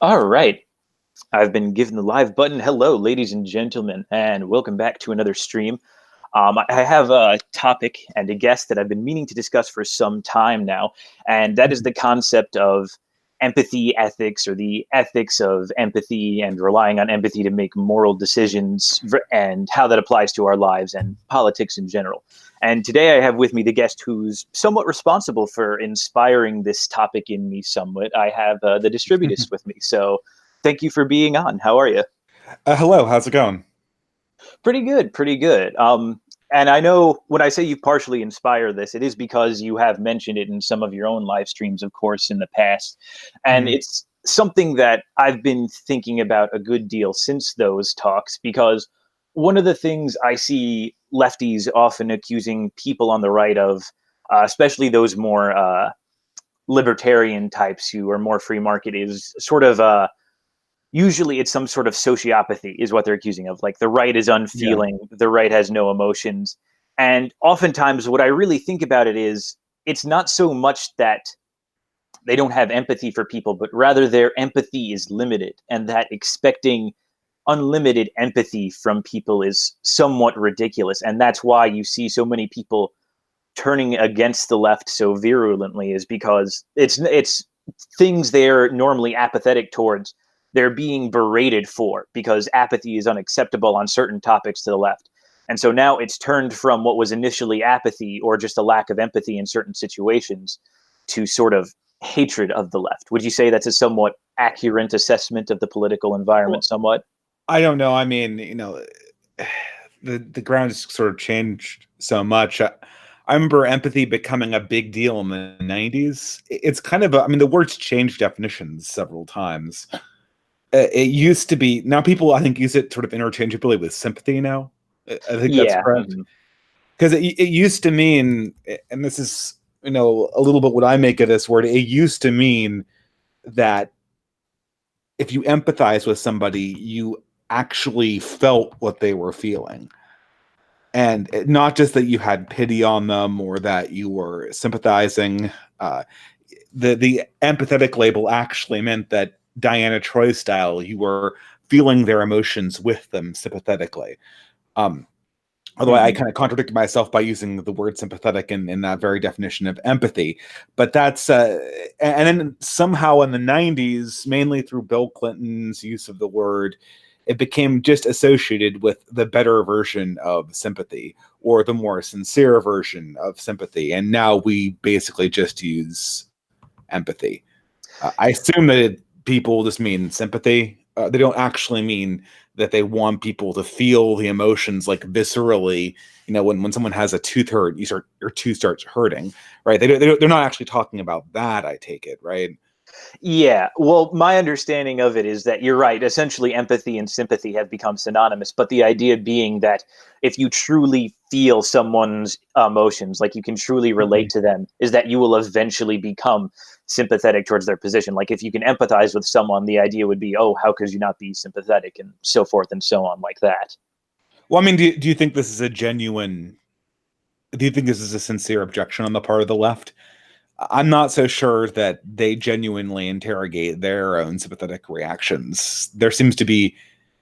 All right. I've been given the live button. Hello, ladies and gentlemen, and welcome back to another stream. I have a topic and a guest that I've been meaning to discuss for some time now, and that is the concept of empathy ethics, or the ethics of empathy and relying on empathy to make moral decisions, and how that applies to our lives and politics in general. And today I have with me the guest who's somewhat responsible for inspiring this topic in me somewhat. I have the Distributist with me. So thank you for being on. How are you? Hello, how's it going? Pretty good, pretty good. And I know when I say you partially inspire this, it is because you have mentioned it in some of your own live streams, of course, in the past. And Mhm. it's something that I've been thinking about a good deal since those talks, because one of the things I see lefties often accusing people on the right of, especially those more libertarian types who are more free market, is sort of usually it's some sort of sociopathy is what they're accusing of. Like the right is Yeah. unfeeling, the right has no emotions. And oftentimes what I really think about it is it's not so much that they don't have empathy for people, but rather their empathy is limited, and that expecting unlimited empathy from people is somewhat ridiculous. And that's why you see so many people turning against the left so virulently, is because it's things they're normally apathetic towards, they're being berated for, because apathy is unacceptable on certain topics to the left. And so now it's turned from what was initially apathy or just a lack of empathy in certain situations to sort of hatred of the left. Would you say that's a somewhat accurate assessment of the political environment Well, somewhat? I don't know. I mean, the ground has sort of changed so much. I remember empathy becoming a big deal in the 90s. It's kind of I mean, the word's changed definitions several times. It used to be, now people I think use it sort of interchangeably with sympathy now. I think that's Yeah. correct. Mm-hmm. Because it used to mean, and this is, a little bit what I make of this word, it used to mean that if you empathize with somebody, you actually felt what they were feeling. And not just that you had pity on them or that you were sympathizing. Uh, the empathetic label actually meant that Diana Troy style, you were feeling their emotions with them sympathetically. Um, Although I Mm-hmm. kind of contradicted myself by using the word sympathetic in that very definition of empathy. But that's, and then somehow in the 90s, mainly through Bill Clinton's use of the word, it became just associated with the better version of sympathy or the more sincere version of sympathy. And now we basically just use empathy. I assume that people just mean sympathy. They don't actually mean that they want people to feel the emotions like viscerally. When someone has a tooth hurt, your tooth starts hurting, right? They're not actually talking about that. I take it, right? Yeah, well, my understanding of it is that you're right. Essentially, empathy and sympathy have become synonymous, but the idea being that if you truly feel someone's emotions, like you can truly relate Mhm. to them, is that you will eventually become sympathetic towards their position. Like if you can empathize with someone, the idea would be, oh, how could you not be sympathetic, and so forth and so on, like that. Well, I mean, do you think this is a genuine? Do you think this is a sincere objection on the part of the left? I'm not so sure that they genuinely interrogate their own sympathetic reactions. There seems to be,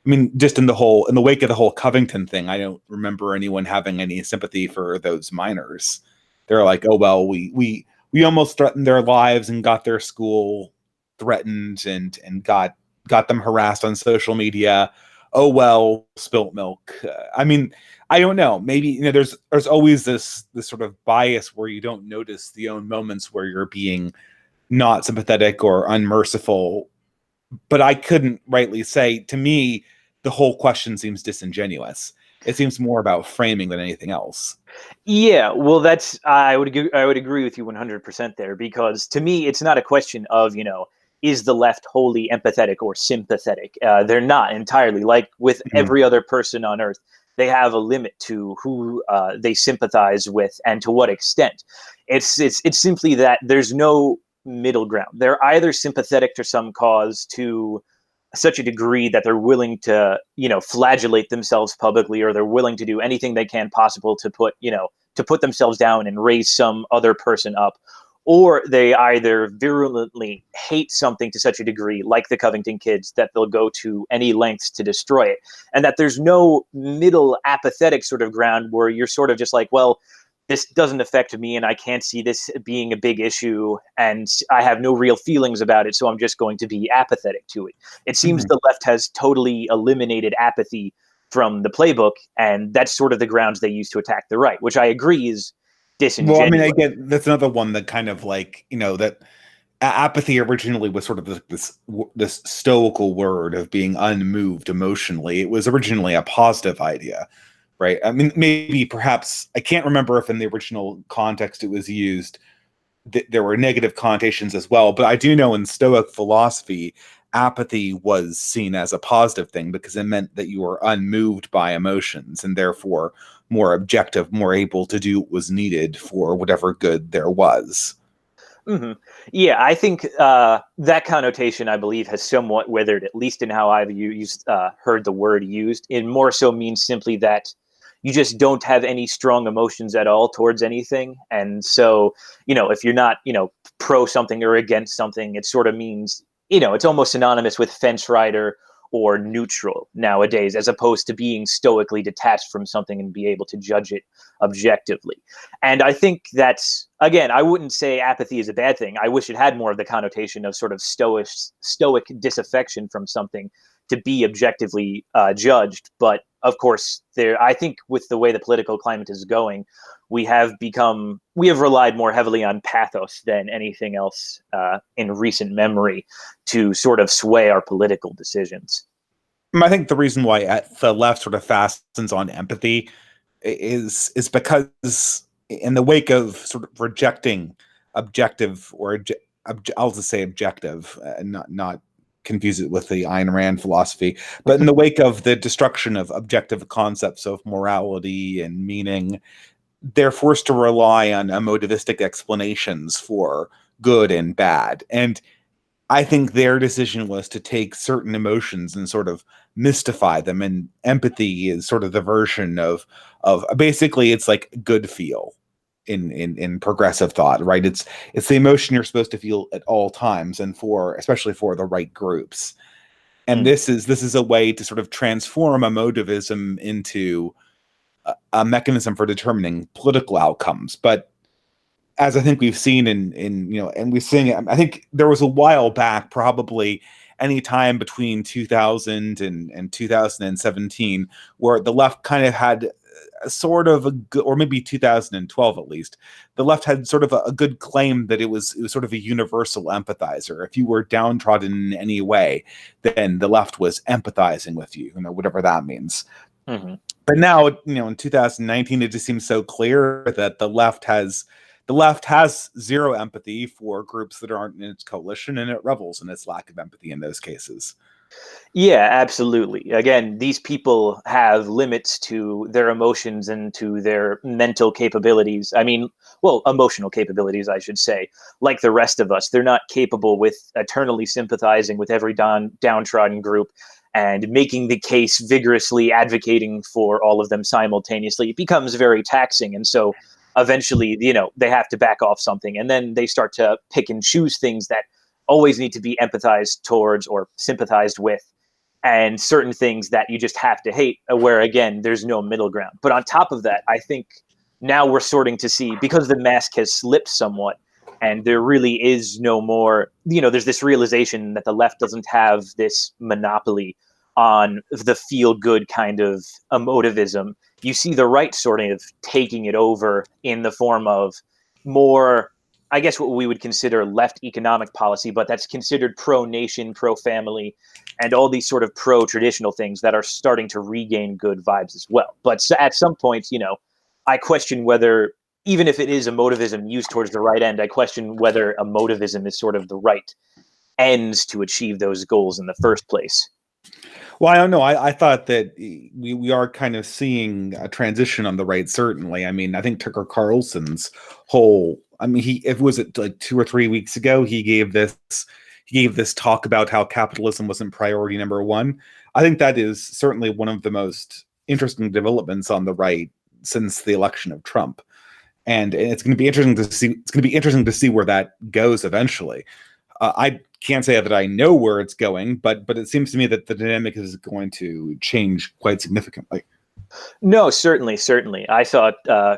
I mean, just in the wake of the whole Covington thing, I don't remember anyone having any sympathy for those miners. They're like, oh well, we almost threatened their lives and got their school threatened and got them harassed on social media. Oh well, spilt milk. I mean, I don't know. Maybe there's always this sort of bias where you don't notice the own moments where you're being not sympathetic or unmerciful. But I couldn't rightly say. To me, the whole question seems disingenuous. It seems more about framing than anything else. Yeah, well, I would agree with you 100% there, because to me it's not a question of, is the left wholly empathetic or sympathetic? They're not entirely. Like with Mhm. every other person on earth, they have a limit to who they sympathize with and to what extent. It's simply that there's no middle ground. They're either sympathetic to some cause to such a degree that they're willing to, flagellate themselves publicly, or they're willing to do anything they can possible to put themselves down and raise some other person up, or they either virulently hate something to such a degree, like the Covington kids, that they'll go to any lengths to destroy it. And that there's no middle apathetic sort of ground where you're sort of just like, well, this doesn't affect me and I can't see this being a big issue and I have no real feelings about it, so I'm just going to be apathetic to it. It seems the left has totally eliminated apathy from the playbook, and that's sort of the grounds they use to attack the right, which I agree is disingenuous. Well, I mean, again, that's another one that kind of like, that apathy originally was sort of this stoical word of being unmoved emotionally. It was originally a positive idea, right? I mean, maybe perhaps, I can't remember if in the original context it was used, there were negative connotations as well, but I do know in Stoic philosophy, apathy was seen as a positive thing because it meant that you were unmoved by emotions and therefore more objective, more able to do what was needed for whatever good there was. Mm-hmm. Yeah, I think that connotation, I believe, has somewhat withered, at least in how I've heard the word used. It more so means simply that you just don't have any strong emotions at all towards anything. And so, if you're not, pro something or against something, it sort of means, it's almost synonymous with fence rider or neutral nowadays, as opposed to being stoically detached from something and be able to judge it objectively. And I think that's, again, I wouldn't say apathy is a bad thing. I wish it had more of the connotation of sort of stoic disaffection from something to be objectively judged. But of course, I think with the way the political climate is going, we have relied more heavily on pathos than anything else in recent memory to sort of sway our political decisions. I think the reason why the left sort of fastens on empathy is because in the wake of sort of rejecting objective I'll just say objective, not confuse it with the Ayn Rand philosophy, but in the wake of the destruction of objective concepts of morality and meaning, they're forced to rely on emotivistic explanations for good and bad. And I think their decision was to take certain emotions and sort of mystify them. And empathy is sort of the version of basically it's like good feel in progressive thought, right? It's the emotion you're supposed to feel at all times, and especially for the right groups. And this is a way to sort of transform emotivism into a mechanism for determining political outcomes. But as I think we've seen and we've seen it, I think there was a while back, probably any time between 2000 and 2017, where the left kind of had a sort of a good, or maybe 2012 at least, the left had sort of a good claim that it was sort of a universal empathizer. If you were downtrodden in any way, then the left was empathizing with you, whatever that means. Mm-hmm. But now, in 2019, it just seems so clear that the left has zero empathy for groups that aren't in its coalition, and it revels in its lack of empathy in those cases. Yeah, absolutely. Again, these people have limits to their emotions and to their mental capabilities. I mean, well, emotional capabilities, I should say. Like the rest of us, they're not capable with eternally sympathizing with every downtrodden group and making the case vigorously, advocating for all of them simultaneously. It becomes very taxing. And so eventually, they have to back off something. And then they start to pick and choose things that always need to be empathized towards or sympathized with, and certain things that you just have to hate, where, again, there's no middle ground. But on top of that, I think now we're starting to see, because the mask has slipped somewhat, and there really is no more, there's this realization that the left doesn't have this monopoly on the feel-good kind of emotivism. You see the right sort of taking it over in the form of more, I guess, what we would consider left economic policy, but that's considered pro-nation, pro-family, and all these sort of pro-traditional things that are starting to regain good vibes as well. But at some point, I question whether, even if it is emotivism used towards the right end, I question whether emotivism is sort of the right ends to achieve those goals in the first place. Well, I don't know. I thought that we are kind of seeing a transition on the right, certainly. I mean, I think Tucker Carlson's it was like 2 or 3 weeks ago, he gave this talk about how capitalism wasn't priority number one. I think that is certainly one of the most interesting developments on the right since the election of Trump. and it's going to be interesting to see. It's going to be interesting to see where that goes eventually. I can't say that I know where it's going, but it seems to me that the dynamic is going to change quite significantly. No, certainly, certainly. I thought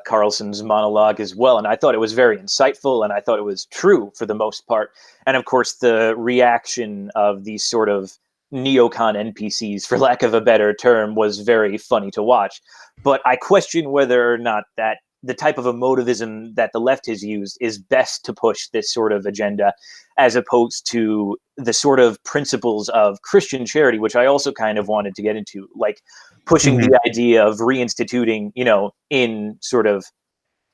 Carlson's monologue as well, and I thought it was very insightful, and I thought it was true for the most part. And of course, the reaction of these sort of neocon NPCs, for lack of a better term, was very funny to watch. But I question whether or not that the type of emotivism that the left has used is best to push this sort of agenda, as opposed to the sort of principles of Christian charity, which I also kind of wanted to get into, like pushing Mhm. the idea of reinstituting, in sort of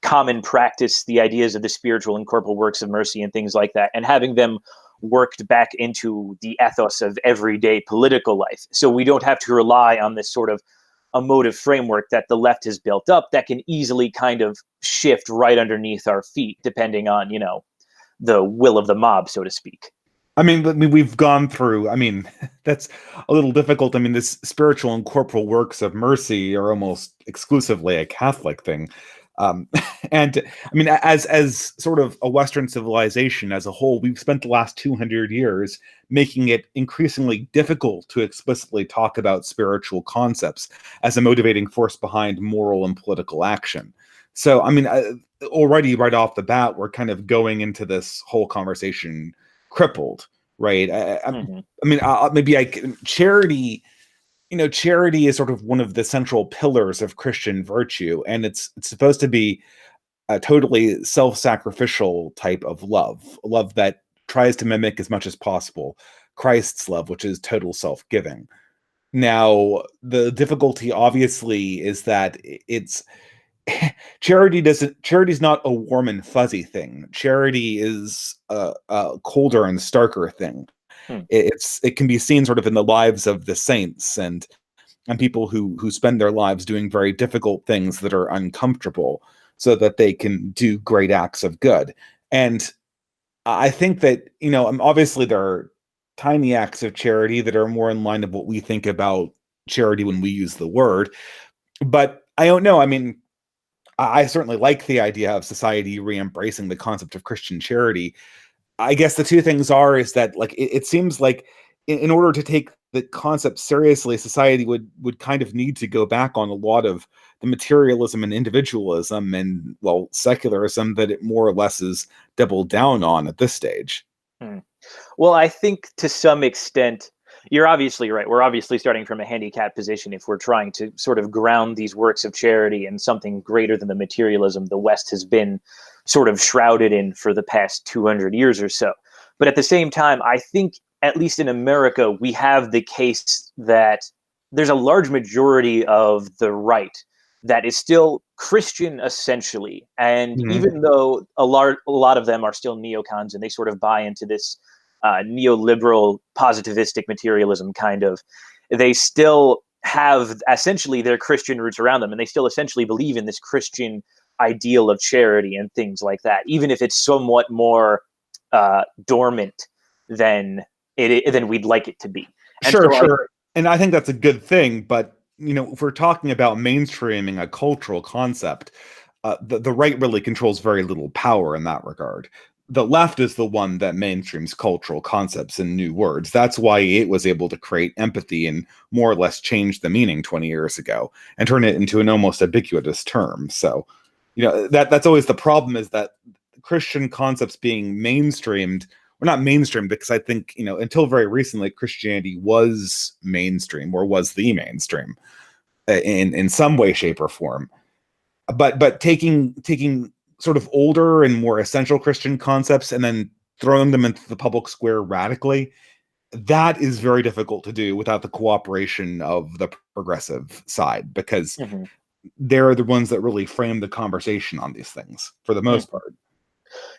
common practice, the ideas of the spiritual and corporal works of mercy and things like that, and having them worked back into the ethos of everyday political life. So we don't have to rely on this sort of emotive framework that the left has built up that can easily kind of shift right underneath our feet, depending on, the will of the mob, so to speak. I mean, we've gone through. I mean, that's a little difficult. I mean, this spiritual and corporal works of mercy are almost exclusively a Catholic thing, um, and I mean, as sort of a Western civilization as a whole, we've spent the last 200 years making it increasingly difficult to explicitly talk about spiritual concepts as a motivating force behind moral and political action. So, I mean, already right off the bat, we're kind of going into this whole conversation crippled, right? Mm-hmm. I mean, maybe charity. Charity is sort of one of the central pillars of Christian virtue, and it's supposed to be a totally self-sacrificial type of love that tries to mimic as much as possible Christ's love, which is total self-giving. Now, the difficulty obviously is that it's charity's not a warm and fuzzy thing. Charity is a colder and starker thing. Hmm. It can be seen sort of in the lives of the saints and people who spend their lives doing very difficult things that are uncomfortable so that they can do great acts of good. And I think that, obviously there are tiny acts of charity that are more in line of what we think about charity when we use the word. But I don't know. I mean, I certainly like the idea of society re-embracing the concept of Christian charity. I guess the two things is that like it seems like in order to take the concept seriously, society would kind of need to go back on a lot of the materialism and individualism and secularism that it more or less is doubled down on at this stage. Hmm. Well, I think to some extent, you're obviously right. We're obviously starting from a handicapped position if we're trying to sort of ground these works of charity in something greater than the materialism the West has been sort of shrouded in for the past 200 years or so. But at the same time, I think, at least in America, we have the case that there's a large majority of the right that is still Christian essentially. And Mhm. even though a lot of them are still neocons and they sort of buy into this neoliberal positivistic materialism kind of, they still have essentially their Christian roots around them, and they still essentially believe in this Christian ideal of charity and things like that, even if it's somewhat more dormant than than we'd like it to be. And Sure, so sure. And I think that's a good thing, but if we're talking about mainstreaming a cultural concept, the right really controls very little power in that regard. The left is the one that mainstreams cultural concepts and new words. That's why it was able to create empathy and more or less change the meaning 20 years ago and turn it into an almost ubiquitous term. So, that's always the problem, is that Christian concepts being mainstreamed, or not mainstream, because I think, until very recently, Christianity was mainstream, or was the mainstream in some way, shape, or form. But taking sort of older and more essential Christian concepts and then throwing them into the public square radically, that is very difficult to do without the cooperation of the progressive side, because Mhm. they're the ones that really frame the conversation on these things for the most Mhm. part.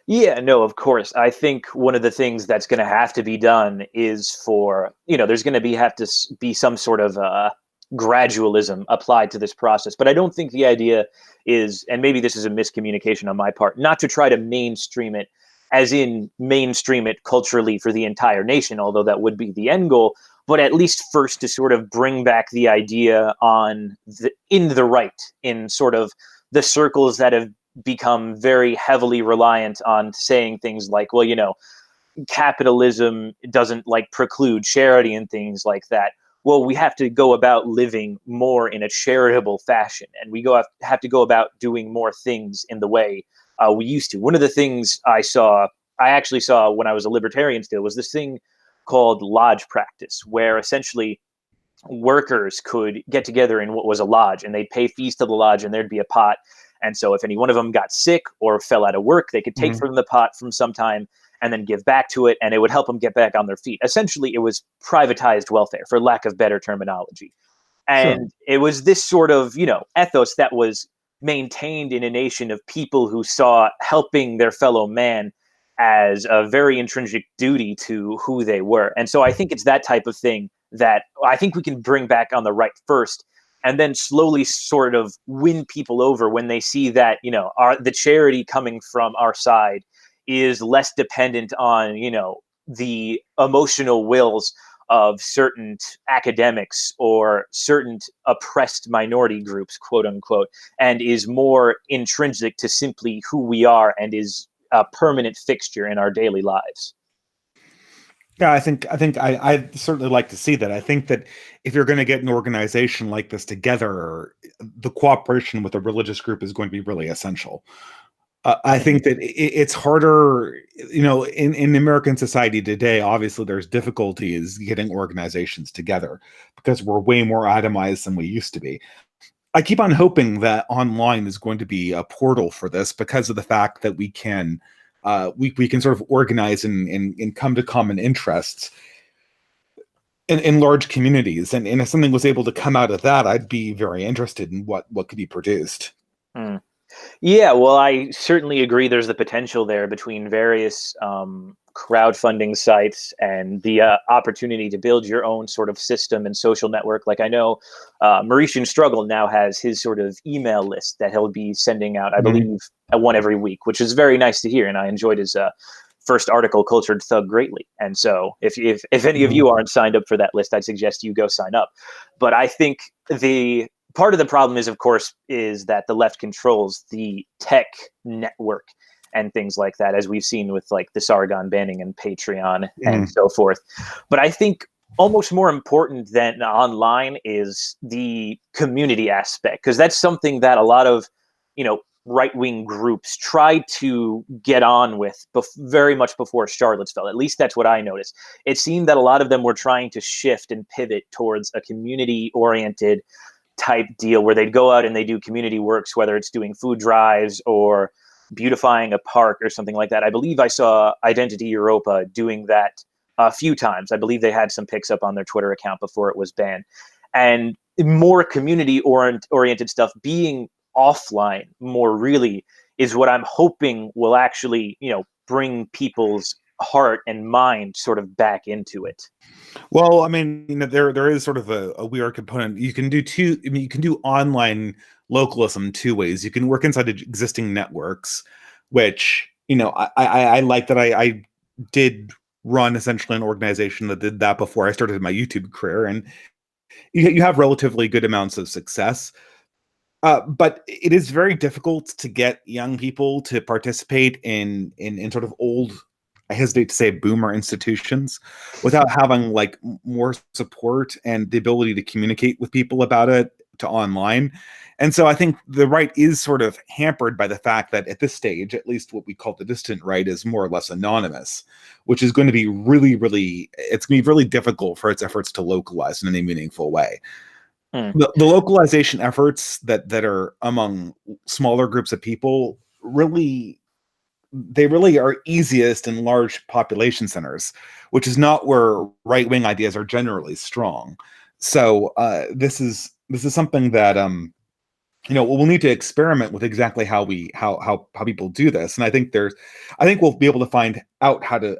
Yeah, no, of course. I think one of the things that's going to have to be done is for, there's going to be some sort of gradualism applied to this process. But I don't think the idea is, and maybe this is a miscommunication on my part, not to try to mainstream it, as in mainstream it culturally for the entire nation, although that would be the end goal, but at least first to sort of bring back the idea in the right, in sort of the circles that have become very heavily reliant on saying things like, well, capitalism doesn't like preclude charity and things like that. Well, we have to go about living more in a charitable fashion, and we have to go about doing more things in the way we used to. One of the things I actually saw when I was a libertarian still, was this thing called lodge practice, where essentially workers could get together in what was a lodge, and they'd pay fees to the lodge, and there'd be a pot. And so if any one of them got sick or fell out of work, they could take from the pot from some time and then give back to it, and it would help them get back on their feet. Essentially, it was privatized welfare, for lack of better terminology. And it was this sort of, ethos that was maintained in a nation of people who saw helping their fellow man as a very intrinsic duty to who they were. And so I think it's that type of thing that I think we can bring back on the right first, and then slowly sort of win people over when they see that, the charity coming from our side is less dependent on, the emotional wills of certain academics or certain oppressed minority groups, quote unquote, and is more intrinsic to simply who we are and is a permanent fixture in our daily lives. Yeah, I'd certainly like to see that. I think that if you're going to get an organization like this together, the cooperation with a religious group is going to be really essential. I think that it's harder, in American society today. Obviously, there's difficulties getting organizations together because we're way more atomized than we used to be. I keep on hoping that online is going to be a portal for this, because of the fact that we can sort of organize and come to common interests in large communities. And if something was able to come out of that, I'd be very interested in what could be produced. Yeah, well, I certainly agree. There's the potential there between various crowdfunding sites and the opportunity to build your own sort of system and social network. Like I know Mauritian Struggle now has his sort of email list that he'll be sending out, I believe, one every week, which is very nice to hear. And I enjoyed his first article, Cultured Thug, greatly. And so if any of you aren't signed up for that list, I'd suggest you go sign up. But I think part of the problem is, of course, is that the left controls the tech network and things like that, as we've seen with like the Sargon banning and Patreon and so forth. But I think almost more important than online is the community aspect, because that's something that a lot of, right-wing groups tried to get on with very much before Charlottesville. At least that's what I noticed. It seemed that a lot of them were trying to shift and pivot towards a community-oriented type deal, where they'd go out and they do community works, whether it's doing food drives or beautifying a park or something like that. I believe I saw Identity Europa doing that a few times. I believe they had some pics up on their Twitter account before it was banned. And more community oriented stuff being offline more really is what I'm hoping will actually, bring people's heart and mind sort of back into it. Well, I mean, there is sort of a weird component. You can do you can do online localism two ways. You can work inside existing networks, which, I like that. I did run essentially an organization that did that before I started my YouTube career, and you have relatively good amounts of success. But it is very difficult to get young people to participate in sort of old, I hesitate to say boomer institutions, without having like more support and the ability to communicate with people about it to online. And so I think the right is sort of hampered by the fact that at this stage, at least what we call the distant right is more or less anonymous, which is going to be it's going to be really difficult for its efforts to localize in any meaningful way. The localization efforts that are among smaller groups of people really are easiest in large population centers, which is not where right-wing ideas are generally strong. So this is something that we'll need to experiment with exactly how people do this. And I think we'll be able to find out how to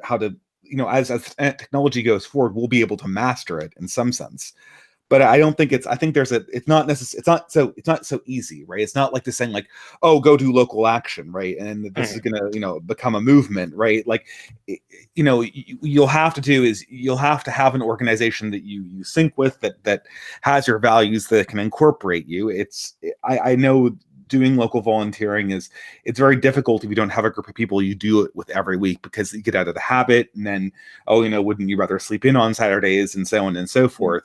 as technology goes forward, we'll be able to master it in some sense. But I don't think it's not so easy, right? It's not like just saying like, oh, go do local action, right? And this is gonna, become a movement, right? Like, you'll have to have an organization that you sync with, that has your values, that can incorporate you. I know doing local volunteering is it's very difficult if you don't have a group of people you do it with every week, because you get out of the habit, and then, oh, wouldn't you rather sleep in on Saturdays, and so on and so forth.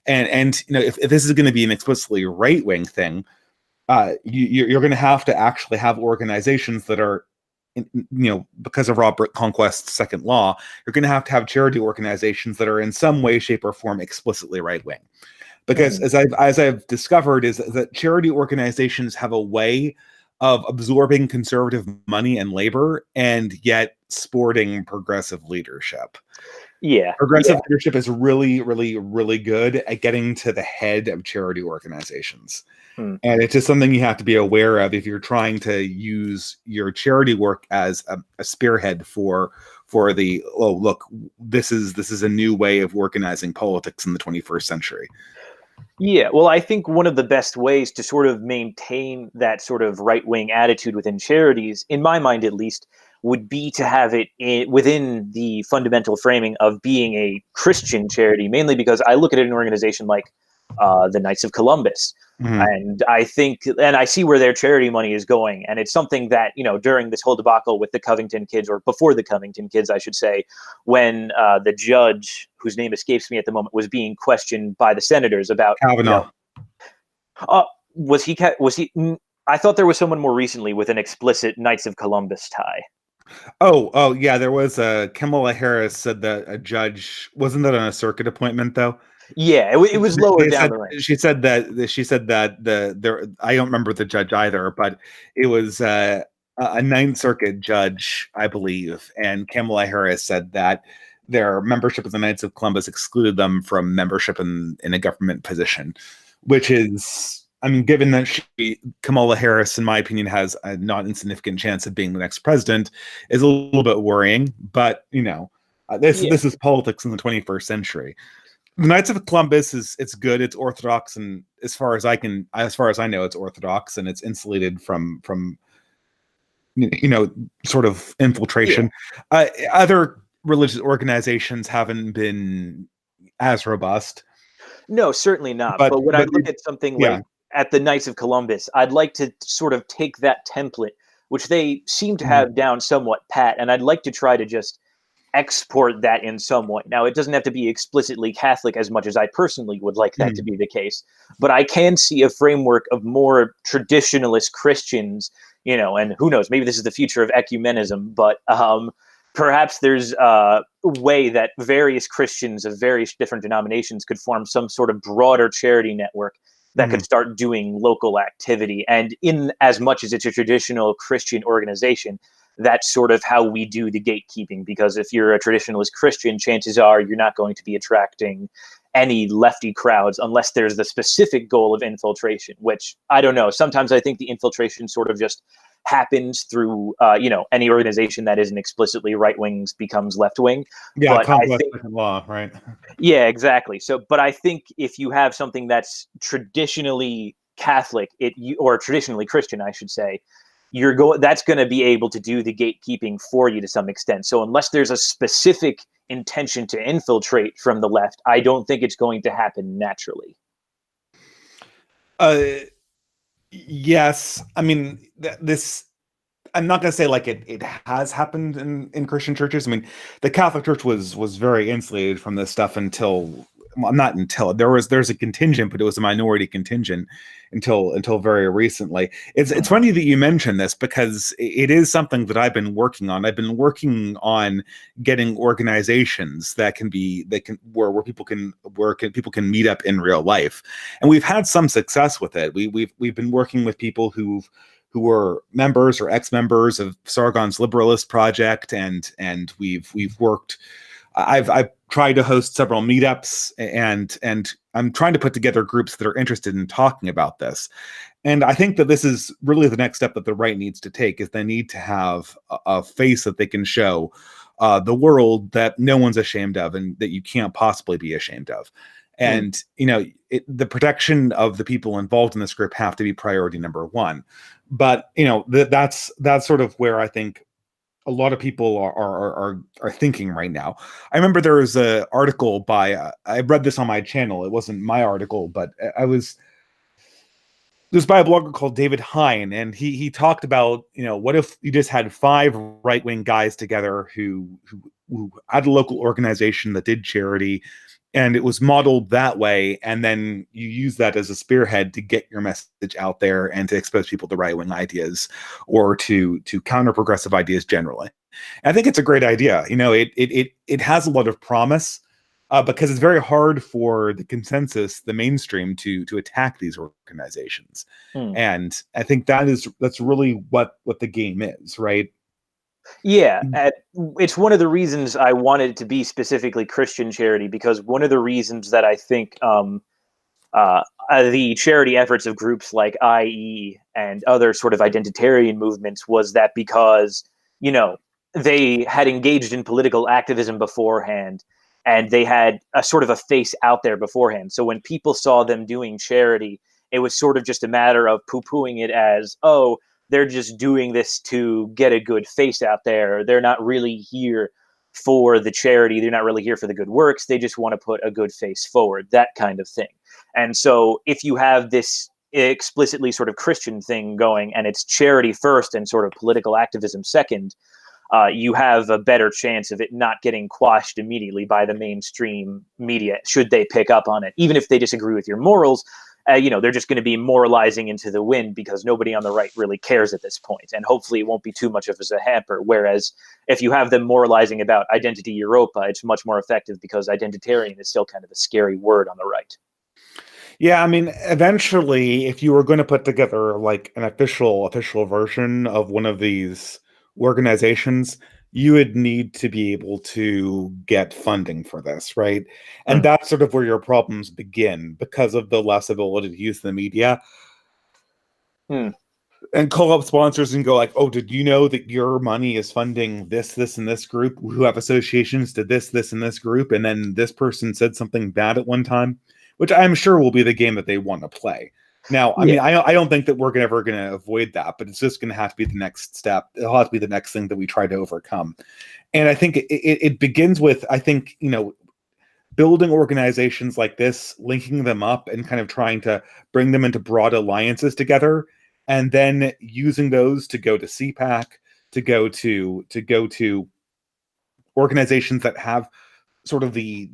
And if this is going to be an explicitly right-wing thing, you're going to have to actually have organizations that are, because of Robert Conquest's second law, you're going to have charity organizations that are in some way, shape, or form explicitly right-wing. Because as I've discovered, is that charity organizations have a way of absorbing conservative money and labor, and yet sporting progressive leadership. Progressive leadership is really, really, really good at getting to the head of charity organizations. And it's just something you have to be aware of if you're trying to use your charity work as a spearhead for the, oh, look, this is a new way of organizing politics in the 21st century. Yeah, well, I think one of the best ways to sort of maintain that sort of right-wing attitude within charities, in my mind at least, would be to have it within the fundamental framing of being a Christian charity, mainly because I look at an organization like the Knights of Columbus. And I think, and I see where their charity money is going. And it's something that, during this whole debacle with the Covington kids, or before the Covington kids, I should say, when the judge, whose name escapes me at the moment, was being questioned by the senators about Kavanaugh. Was he? I thought there was someone more recently with an explicit Knights of Columbus tie. Oh, yeah. There was Kamala Harris said that a judge, wasn't that on a circuit appointment though? Yeah, it was lower down the range. She said that I don't remember the judge either, but it was a Ninth Circuit judge, I believe, and Kamala Harris said that their membership of the Knights of Columbus excluded them from membership in a government position, which is, given that Kamala Harris, in my opinion, has a not insignificant chance of being the next president, is a little bit worrying. But this is politics in the 21st century. The Knights of Columbus it's good, it's orthodox, and as far as I know, it's orthodox, and it's insulated from sort of infiltration. Other religious organizations haven't been as robust. No, certainly not. But when I look at something like at the Knights of Columbus, I'd like to sort of take that template, which they seem to have down somewhat pat, and I'd like to try to just export that in some way. Now, it doesn't have to be explicitly Catholic as much as I personally would like that to be the case, but I can see a framework of more traditionalist Christians, and who knows, maybe this is the future of ecumenism, but perhaps there's a way that various Christians of various different denominations could form some sort of broader charity network that could start doing local activity. And in as much as it's a traditional Christian organization, that's sort of how we do the gatekeeping, because if you're a traditionalist Christian, chances are you're not going to be attracting any lefty crowds unless there's the specific goal of infiltration, which I don't know. Sometimes I think the infiltration sort of just happens through, any organization that isn't explicitly right wing becomes left wing. Yeah, complex second law, right? Yeah, exactly. So, but I think if you have something that's traditionally Catholic, or traditionally Christian, I should say, that's going to be able to do the gatekeeping for you to some extent. So unless there's a specific intention to infiltrate from the left, I don't think it's going to happen naturally. Yes. This, I'm not going to say like it has happened in Christian churches. The Catholic Church was very insulated from this stuff until, not until, there's a contingent, but it was a minority contingent until very recently. It's funny that you mentioned this, because it is something that I've been working on. I've been working on getting organizations where people can meet up in real life, and we've had some success with it. We've been working with people who were members or ex-members of Sargon's Liberalist Project, and we've worked. I've tried to host several meetups, and I'm trying to put together groups that are interested in talking about this. And I think that this is really the next step that the right needs to take, is they need to have a face that they can show the world that no one's ashamed of, and that you can't possibly be ashamed of. And, the protection of the people involved in this group have to be priority number one. But, that's sort of where I think a lot of people are thinking right now. I remember there was an article by, I read this on my channel. It wasn't my article, but was by a blogger called David Hine, and he talked about, what if you just had 5 right-wing guys together who had a local organization that did charity, and it was modeled that way, and then you use that as a spearhead to get your message out there and to expose people to right-wing ideas or to counter progressive ideas generally. And I think it's a great idea. It has a lot of promise, because it's very hard for the consensus, the mainstream, to attack these organizations. And I think that's really what the game is, right? Yeah, it's one of the reasons I wanted it to be specifically Christian charity, because one of the reasons that I think the charity efforts of groups like IE and other sort of identitarian movements was that because, they had engaged in political activism beforehand, and they had a sort of a face out there beforehand. So when people saw them doing charity, it was sort of just a matter of poo-pooing it as, oh, they're just doing this to get a good face out there. They're not really here for the charity. They're not really here for the good works. They just want to put a good face forward, that kind of thing. And so if you have this explicitly sort of Christian thing going, and it's charity first and sort of political activism second, you have a better chance of it not getting quashed immediately by the mainstream media, should they pick up on it. Even if they disagree with your morals, they're just going to be moralizing into the wind, because nobody on the right really cares at this point. And hopefully it won't be too much of as a hamper. Whereas if you have them moralizing about Identity Europa, it's much more effective, because identitarian is still kind of a scary word on the right. Yeah, I mean, eventually, if you were going to put together like an official version of one of these organizations, you would need to be able to get funding for this, right? And that's sort of where your problems begin, because of the less ability to use the media. And call up sponsors and go like, oh, did you know that your money is funding this, and this group who have associations to this, and this group? And then this person said something bad at one time, which I'm sure will be the game that they want to play. Now, I mean, I don't think that we're ever going to avoid that, but it's just going to have to be the next step. It'll have to be the next thing that we try to overcome. And I think it begins with, I think, building organizations like this, linking them up and kind of trying to bring them into broad alliances together, and then using those to go to CPAC, to go to organizations that have sort of the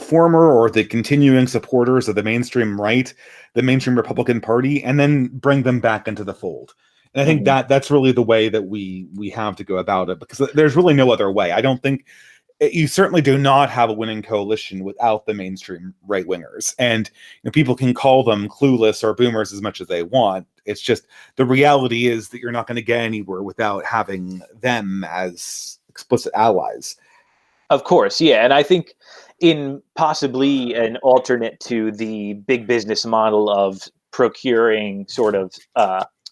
former or the continuing supporters of the mainstream right, the mainstream Republican Party, and then bring them back into the fold. And I think that's really the way that we have to go about it, because there's really no other way. I don't think you certainly do not have a winning coalition without the mainstream right wingers. And people can call them clueless or boomers as much as they want. It's just the reality is that you're not going to get anywhere without having them as explicit allies. Of course, yeah. And I think in possibly an alternate to the big business model of procuring sort of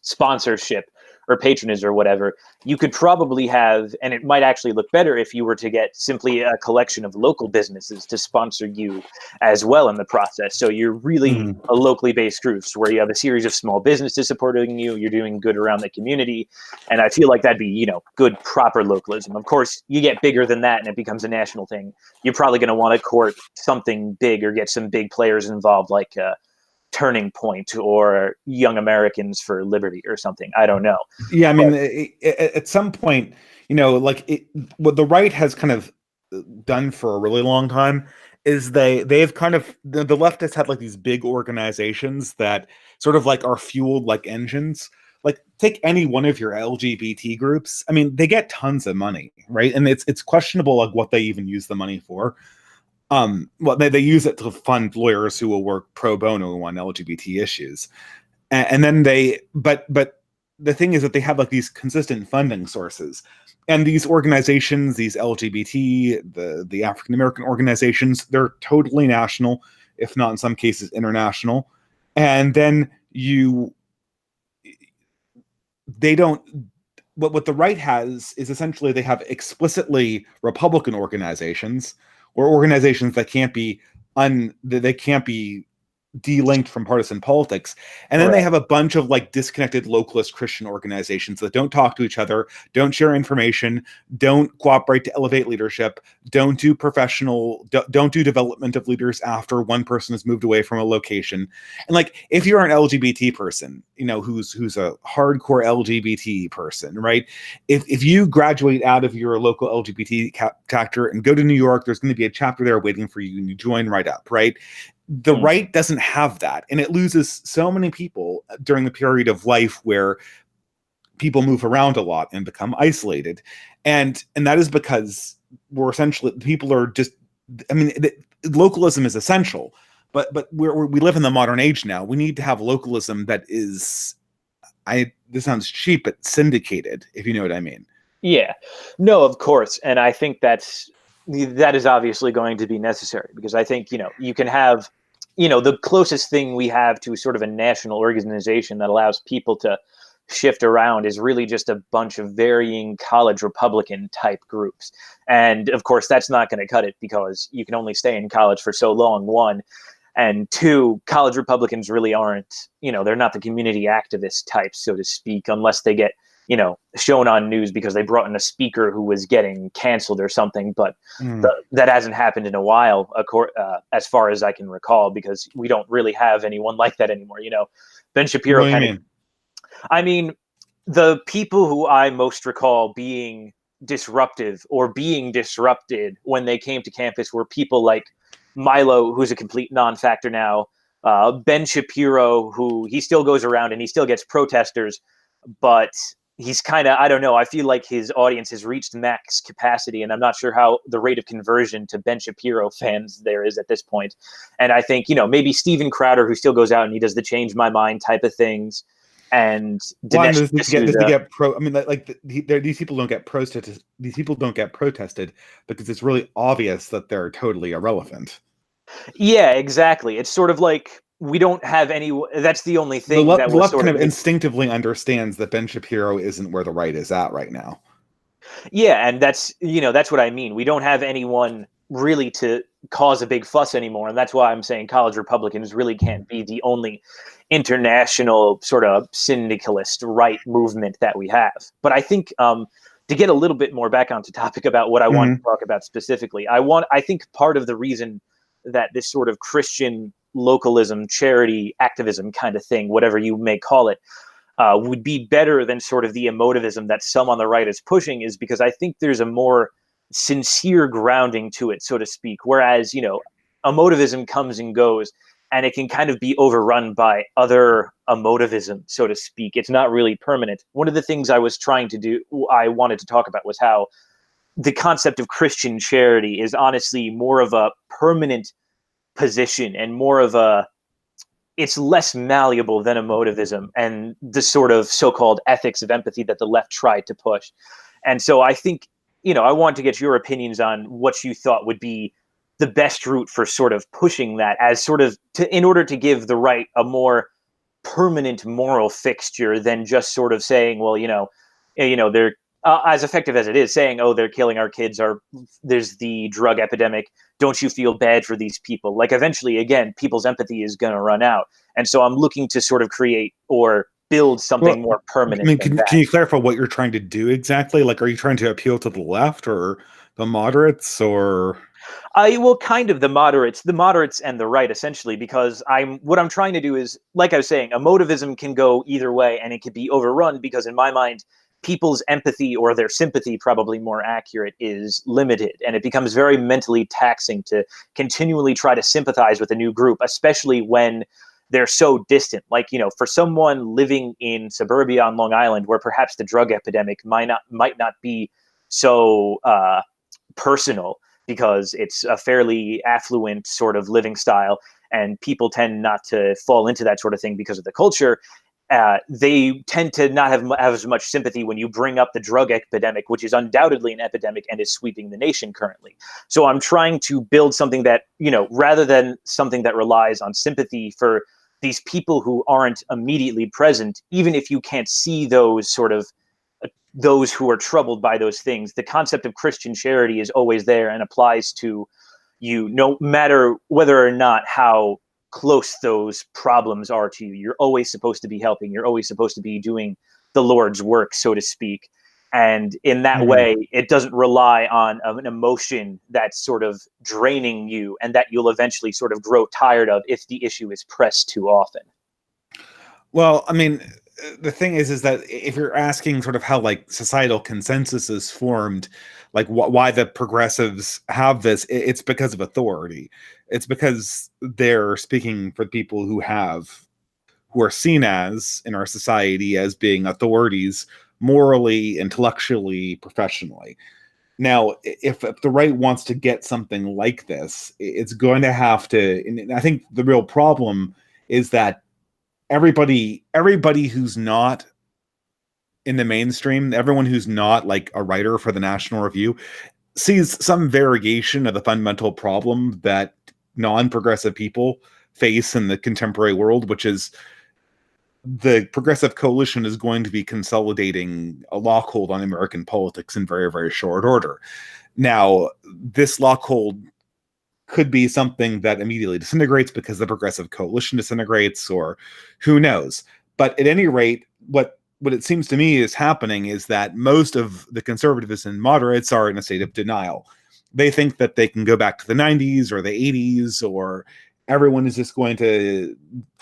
sponsorship or patronage or whatever, you could probably have, and it might actually look better if you were to get simply a collection of local businesses to sponsor you as well in the process. So you're really a locally based group where you have a series of small businesses supporting you, you're doing good around the community. And I feel like that'd be, good, proper localism. Of course, you get bigger than that and it becomes a national thing. You're probably going to want to court something big or get some big players involved, like Turning Point or Young Americans for Liberty or something. I don't know. Yeah, I mean, at some point, what the right has kind of done for a really long time is they've kind of, the leftists had like these big organizations that sort of like are fueled like engines. Like, take any one of your LGBT groups. I mean, they get tons of money, right? And it's questionable like what they even use the money for. Well, they use it to fund lawyers who will work pro bono on LGBT issues, and then but the thing is that they have like these consistent funding sources, and these organizations, these LGBT, the African American organizations, they're totally national, if not in some cases international, and then they don't. What the right has is essentially they have explicitly Republican organizations, or organizations that can't be de-linked from partisan politics. And then they have a bunch of like disconnected localist Christian organizations that don't talk to each other, don't share information, don't cooperate to elevate leadership, don't do don't do development of leaders after one person has moved away from a location. And like, if you're an LGBT person, you know, who's a hardcore LGBT person, right? If you graduate out of your local LGBT chapter and go to New York, there's going to be a chapter there waiting for you, and you join right up, right? The right doesn't have that, and it loses so many people during the period of life where people move around a lot and become isolated, and that is because we're essentially, people are just, I mean, localism is essential, but we live in the modern age now. We need to have localism that is, this sounds cheap, but syndicated, if you know what I mean. Yeah, no, of course, and I think that is obviously going to be necessary, because I think, you know, you can have, you know, the closest thing we have to sort of a national organization that allows people to shift around is really just a bunch of varying college Republican type groups. And of course, that's not going to cut it, because you can only stay in college for so long, one. And two, college Republicans really aren't, you know, they're not the community activist types, so to speak, unless they get, you know, shown on news because they brought in a speaker who was getting canceled or something. But that hasn't happened in a while, as far as I can recall, because we don't really have anyone like that anymore. You know, Ben Shapiro. What do you mean? I mean, the people who I most recall being disruptive or being disrupted when they came to campus were people like Milo, who's a complete non-factor now, Ben Shapiro, who he still goes around and he still gets protesters, but he's kind of, I don't know, I feel like his audience has reached max capacity, and I'm not sure how the rate of conversion to Ben Shapiro fans there is at this point. And I think, you know, maybe Steven Crowder, who still goes out and he does the change my mind type of things, and does he get I mean, these people don't get protested. These people don't get protested because it's really obvious that they're totally irrelevant. Yeah, exactly. It's sort of like, we don't have any. That's the only thing the that left kind of instinctively understands that Ben Shapiro isn't where the right is at right now. Yeah, and that's, you know, that's what I mean. We don't have anyone really to cause a big fuss anymore, and that's why I'm saying college Republicans really can't be the only international sort of syndicalist right movement that we have. But I think, to get a little bit more back onto topic about what I want to talk about specifically, I think part of the reason that this sort of Christian localism, charity, activism kind of thing, whatever you may call it, would be better than sort of the emotivism that some on the right is pushing, is because I think there's a more sincere grounding to it, so to speak. Whereas, you know, emotivism comes and goes, and it can kind of be overrun by other emotivism, so to speak. It's not really permanent. One of the things I wanted to talk about, was how the concept of Christian charity is honestly more of a permanent position and more of it's less malleable than emotivism and the sort of so-called ethics of empathy that the left tried to push. And so I think, you know, I want to get your opinions on what you thought would be the best route for sort of pushing that, as sort of in order to give the right a more permanent moral fixture than just sort of saying, well, you know, they're as effective as it is, saying, oh, they're killing our kids, or there's the drug epidemic, don't you feel bad for these people? Like, eventually, again, people's empathy is going to run out. And so I'm looking to sort of create or build something more permanent. I mean, can you clarify what you're trying to do exactly? Like, are you trying to appeal to the left or the moderates, or? Kind of the moderates and the right, essentially, because what I'm trying to do is, like I was saying, emotivism can go either way, and it can be overrun, because in my mind, people's empathy, or their sympathy, probably more accurate, is limited, and it becomes very mentally taxing to continually try to sympathize with a new group, especially when they're so distant. Like, you know, for someone living in suburbia on Long Island, where perhaps the drug epidemic might not be so personal, because it's a fairly affluent sort of living style, and people tend not to fall into that sort of thing because of the culture. They tend to not have as much sympathy when you bring up the drug epidemic, which is undoubtedly an epidemic and is sweeping the nation currently. So I'm trying to build something that, you know, rather than something that relies on sympathy for these people who aren't immediately present, even if you can't see those sort of those who are troubled by those things, the concept of Christian charity is always there and applies to you, no matter whether or not how close those problems are to you. You're always supposed to be helping. You're always supposed to be doing the Lord's work, so to speak. And in that way, it doesn't rely on an emotion that's sort of draining you and that you'll eventually sort of grow tired of if the issue is pressed too often. Well, I mean, the thing is that if you're asking sort of how like societal consensus is formed, like why the progressives have this, it's because of authority. It's because they're speaking for people who are seen as in our society as being authorities morally, intellectually, professionally. Now, if the right wants to get something like this, it's going to have to, and I think the real problem is that everybody who's not in the mainstream, everyone who's not like a writer for the National Review, sees some variation of the fundamental problem that non-progressive people face in the contemporary world, which is the Progressive Coalition is going to be consolidating a lockhold on American politics in very, very short order. Now, this lockhold could be something that immediately disintegrates because the Progressive Coalition disintegrates, or who knows. But at any rate, what it seems to me is happening is that most of the conservatives and moderates are in a state of denial. They think that they can go back to the 90s or the 80s, or everyone is just going to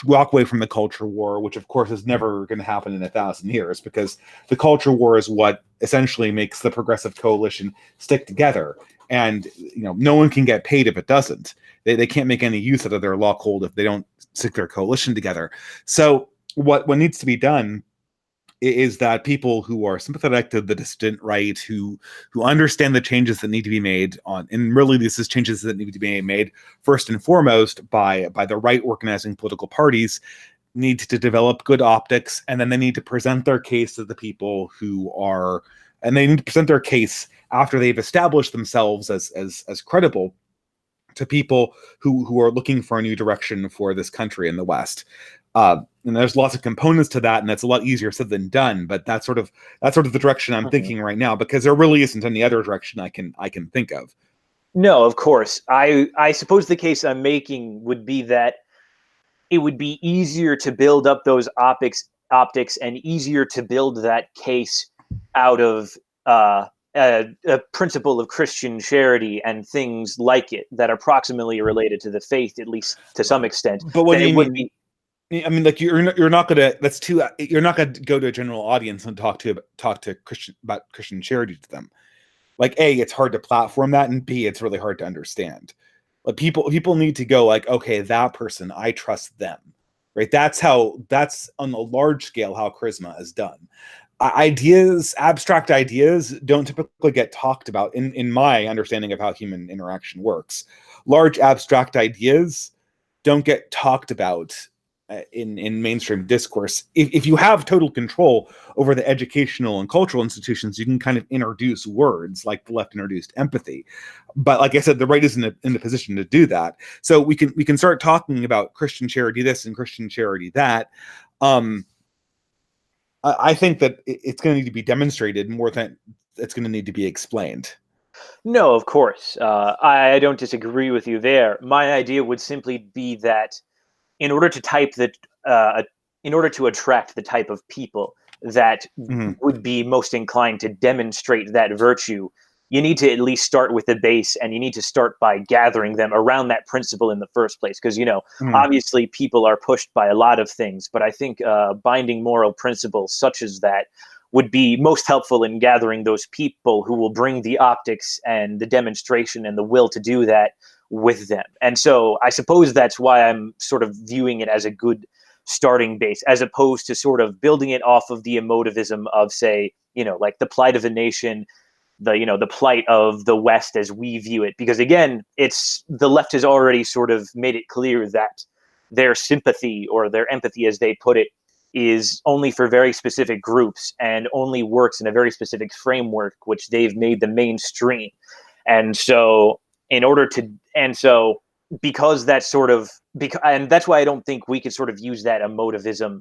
walk away from the culture war, which of course is never going to happen in 1,000 years, because the culture war is what essentially makes the Progressive Coalition stick together. And no one can get paid if it doesn't. They can't make any use out of their lockhold if they don't stick their coalition together. So what needs to be done is that people who are sympathetic to the dissident right, who understand the changes that need to be made and really this is changes that need to be made first and foremost by the right organizing political parties, need to develop good optics, and then they need to present their case to the people and they need to present their case after they've established themselves as credible to people who are looking for a new direction for this country in the West. And there's lots of components to that, and that's a lot easier said than done. But that's sort of the direction I'm thinking right now, because there really isn't any other direction I can think of. No, of course. I suppose the case I'm making would be that it would be easier to build up those optics and easier to build that case out of a principle of Christian charity and things like it that are proximately related to the faith, at least to some extent. But what do you mean? I mean, like you're not gonna. That's too. You're not gonna go to a general audience and talk to Christian charity to them. Like A, it's hard to platform that, and B, it's really hard to understand. Like people need to go like, okay, that person, I trust them, right? That's on a large scale how charisma is done. Abstract ideas don't typically get talked about in my understanding of how human interaction works. Large abstract ideas don't get talked about in mainstream discourse. If you have total control over the educational and cultural institutions, you can kind of introduce words like the left introduced empathy. But like I said, the right isn't in the position to do that. So we can start talking about Christian charity this and Christian charity that. I think that it's going to need to be demonstrated more than it's going to need to be explained. No, of course. I don't disagree with you there. My idea would simply be that in order to attract the type of people that would be most inclined to demonstrate that virtue, you need to at least start with the base, and you need to start by gathering them around that principle in the first place. Because, obviously people are pushed by a lot of things, but I think binding moral principles such as that would be most helpful in gathering those people who will bring the optics and the demonstration and the will to do that with them. And so I suppose that's why I'm sort of viewing it as a good starting base, as opposed to sort of building it off of the emotivism of, say, like the plight of a nation, the plight of the West as we view it. Because again, the left has already sort of made it clear that their sympathy or their empathy, as they put it, is only for very specific groups and only works in a very specific framework, which they've made the mainstream. And so because that's sort of, and that's why I don't think we could sort of use that emotivism,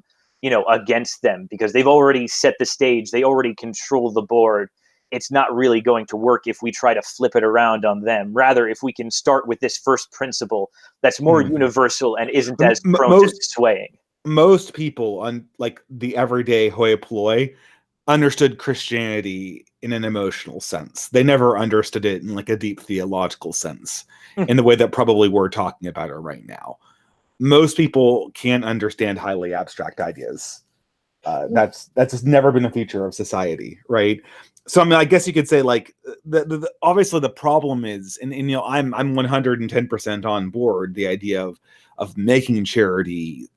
against them, because they've already set the stage. They already control the board it's not really going to work if we try to flip it around on them. Rather, if we can start with this first principle that's more universal and isn't as prone to swaying. Most people on like the everyday hoi polloi understood Christianity in an emotional sense. They never understood it in like a deep theological sense, in the way that probably we're talking about it right now. Most people can't understand highly abstract ideas. That's just never been a feature of society, right? So I mean, I guess you could say like obviously the problem is, and you know, I'm 110% on board the idea of making charity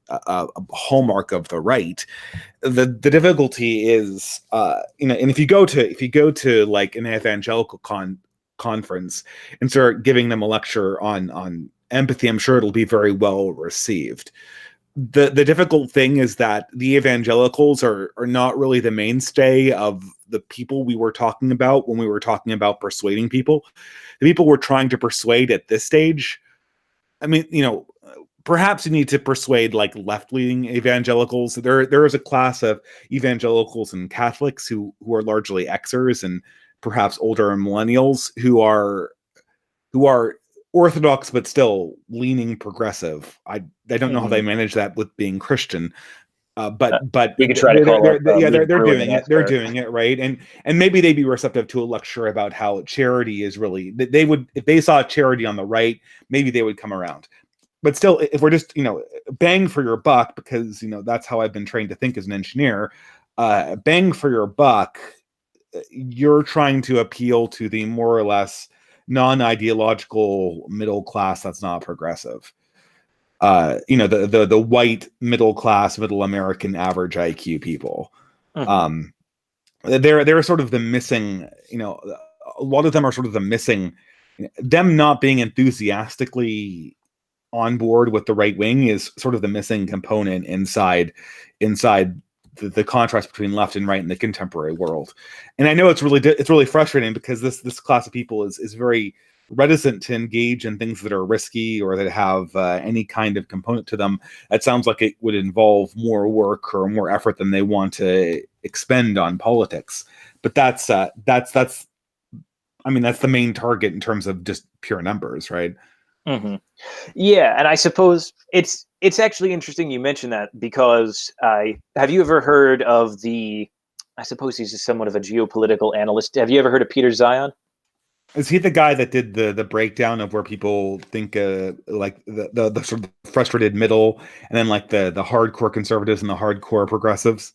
a hallmark of the right. The difficulty is, you know, and if you go to like an evangelical conference and start giving them a lecture on empathy, I'm sure it'll be very well received. The difficult thing is that the evangelicals are not really the mainstay of the people we were talking about when we were talking about persuading people. The people we're trying to persuade at this stage, I mean, you know, perhaps you need to persuade like left-leaning evangelicals. There is a class of evangelicals and Catholics who are largely Xers and perhaps older millennials who are orthodox but still leaning progressive. I don't know how they manage that with being Christian. But we could try to call up they're doing it. They're doing it, right? And maybe they'd be receptive to a lecture about how charity is really, they would, if they saw charity on the right, maybe they would come around. But still, if we're just, you know, bang for your buck, because, you know, that's how I've been trained to think as an engineer, bang for your buck, you're trying to appeal to the more or less non-ideological middle class that's not progressive. You know, the white middle class, middle American average IQ people. They're sort of the missing, you know, a lot of them are sort of the missing, them not being enthusiastically on board with the right wing is sort of the missing component inside the contrast between left and right in the contemporary world. And I know it's really frustrating because this class of people is very reticent to engage in things that are risky or that have any kind of component to them. It sounds like it would involve more work or more effort than they want to expend on politics. But that's I mean, that's the main target in terms of just pure numbers, right? Yeah, and I suppose it's actually interesting you mentioned that, because have you ever heard of I suppose he's somewhat of a geopolitical analyst. Have you ever heard of Peter Zion? Is he the guy that did the breakdown of where people think like the sort of frustrated middle, and then like the hardcore conservatives and the hardcore progressives?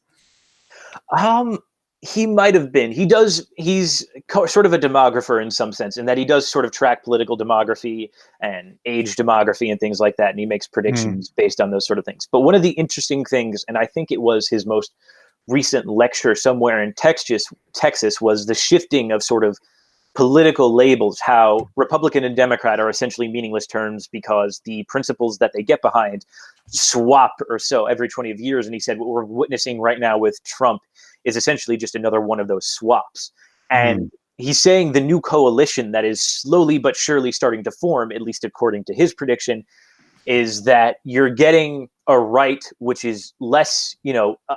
He might have been. He's sort of a demographer in some sense, in that he does sort of track political demography and age demography and things like that, and he makes predictions based on those sort of things. But one of the interesting things, and I think it was his most recent lecture somewhere in Texas, was the shifting of sort of political labels, how Republican and Democrat are essentially meaningless terms because the principles that they get behind swap or so every 20 years. And he said what we're witnessing right now with Trump is essentially just another one of those swaps. And he's saying the new coalition that is slowly but surely starting to form, at least according to his prediction, is that you're getting a right which is less,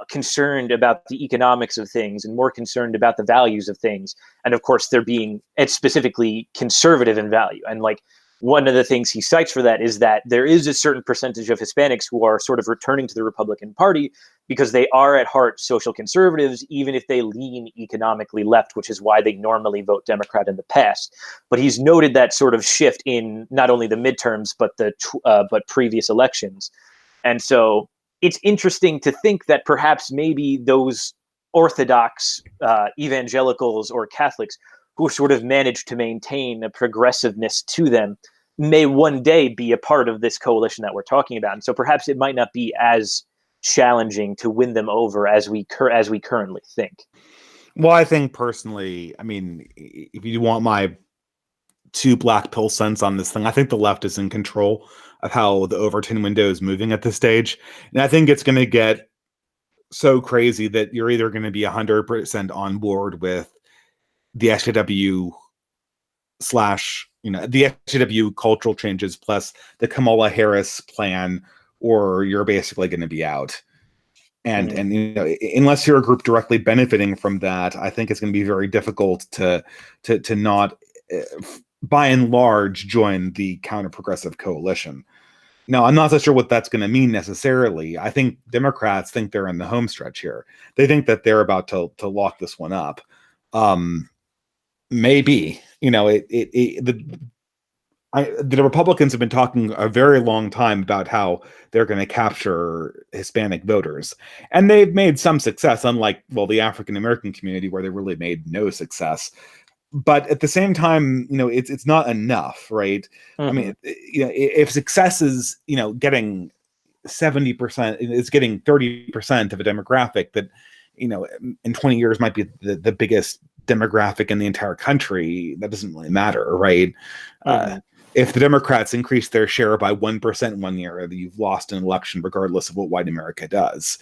concerned about the economics of things and more concerned about the values of things. And of course, it's specifically conservative in value. And like one of the things he cites for that is that there is a certain percentage of Hispanics who are sort of returning to the Republican Party because they are at heart social conservatives, even if they lean economically left, which is why they normally vote Democrat in the past. But he's noted that sort of shift in not only the midterms, but previous elections. And so it's interesting to think that perhaps maybe those Orthodox evangelicals or Catholics who sort of managed to maintain a progressiveness to them may one day be a part of this coalition that we're talking about. And so perhaps it might not be as challenging to win them over as we currently think. Well, I think personally, I mean, if you want my two black pill cents on this thing, I think the left is in control of how the Overton window is moving at this stage. And I think it's going to get so crazy that you're either going to be 100% on board with the SJW the SJW cultural changes plus the Kamala Harris plan, or you're basically going to be out. And unless you're a group directly benefiting from that, I think it's going to be very difficult to not, by and large, join the counter-progressive coalition. Now, I'm not so sure what that's going to mean necessarily. I think Democrats think they're in the home stretch here. They think that they're about to lock this one up. Maybe, the Republicans have been talking a very long time about how they're going to capture Hispanic voters. And they've made some success, unlike, the African American community, where they really made no success. But at the same time, it's not enough, right? I mean, if success is, getting 70%, it's getting 30% of a demographic that, in 20 years might be the biggest demographic in the entire country, that doesn't really matter, right? If the Democrats increase their share by 1% one year, you've lost an election, regardless of what white America does.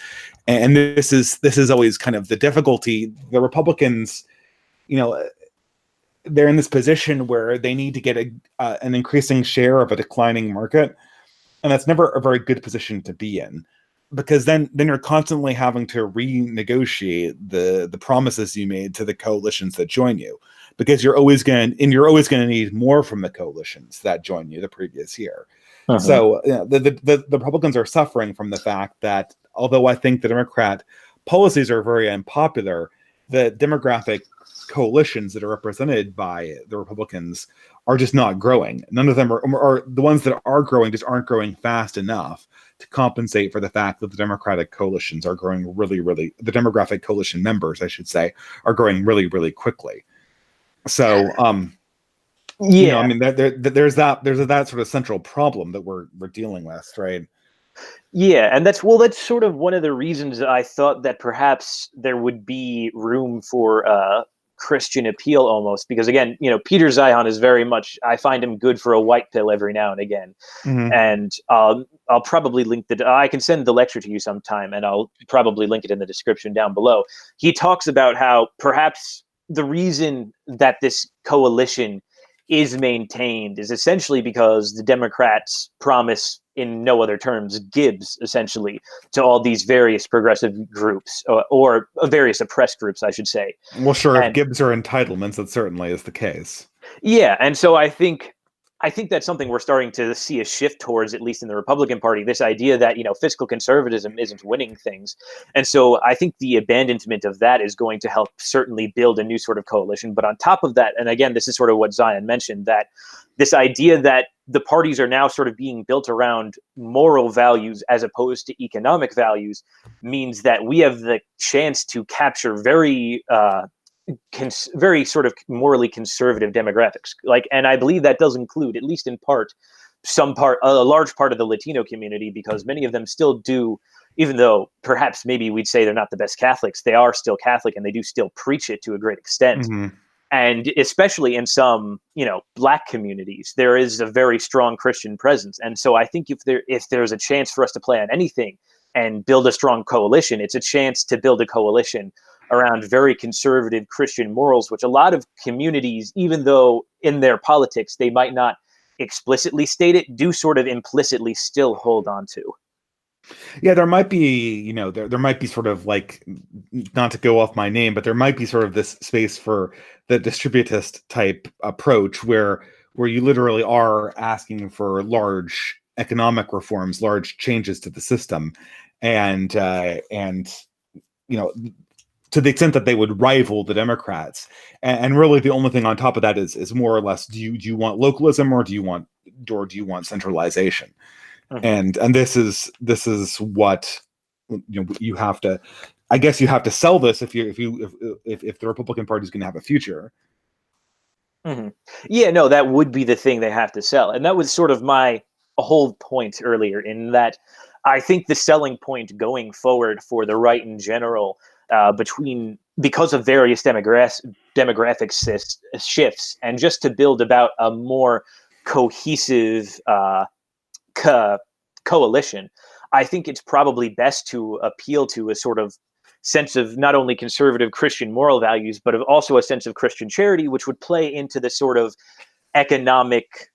And this is always kind of the difficulty. The Republicans, they're in this position where they need to get an increasing share of a declining market, and that's never a very good position to be in, because then you're constantly having to renegotiate the promises you made to the coalitions that join you, because you're always going to need more from the coalitions that join you the previous year. So the Republicans are suffering from the fact that, although I think the Democrat policies are very unpopular, the demographic coalitions that are represented by the Republicans are just not growing. None of them are the ones that are growing, just aren't growing fast enough to compensate for the fact that the Democratic coalitions are growing the demographic coalition members, I should say, are growing really, really quickly. So, there's that sort of central problem that we're dealing with, right? Yeah, and that's sort of one of the reasons I thought that perhaps there would be room for Christian appeal, almost, because again, Peter Zeihan is very much, I find him good for a white pill every now and again. And I'll probably link I can send the lecture to you sometime, and I'll probably link it in the description down below. He talks about how perhaps the reason that this coalition is maintained is essentially because the Democrats promise, in no other terms, gives essentially to all these various progressive groups, or various oppressed groups, I should say. Well, sure, if gives are entitlements, that certainly is the case. Yeah, and so I think that's something we're starting to see a shift towards, at least in the Republican Party, this idea that, fiscal conservatism isn't winning things. And so I think the abandonment of that is going to help certainly build a new sort of coalition. But on top of that, and again, this is sort of what Zion mentioned, that this idea that the parties are now sort of being built around moral values as opposed to economic values means that we have the chance to capture very sort of morally conservative demographics. And I believe that does include, at least in part, a large part of the Latino community, because many of them still do, even though perhaps maybe we'd say they're not the best Catholics, they are still Catholic and they do still preach it to a great extent. And especially in some, Black communities, there is a very strong Christian presence. And so I think if there's a chance for us to play on anything and build a strong coalition, it's a chance to build a coalition around very conservative Christian morals, which a lot of communities, even though in their politics they might not explicitly state it, do sort of implicitly still hold on to. Yeah, there might be, there might be sort of, like, not to go off my name, but there might be sort of this space for the distributist type approach where you literally are asking for large economic reforms, large changes to the system, and to the extent that they would rival the Democrats. And really the only thing on top of that is more or less, do you want localism, or do you want centralization? And this is what you have to, I guess you have to sell this if the Republican Party is going to have a future. Yeah, no, that would be the thing they have to sell. And that was sort of my whole point earlier, in that I think the selling point going forward for the right in general, because of various demographic shifts, and just to build about a more cohesive coalition, I think it's probably best to appeal to a sort of sense of not only conservative Christian moral values, but of also a sense of Christian charity, which would play into the sort of economic,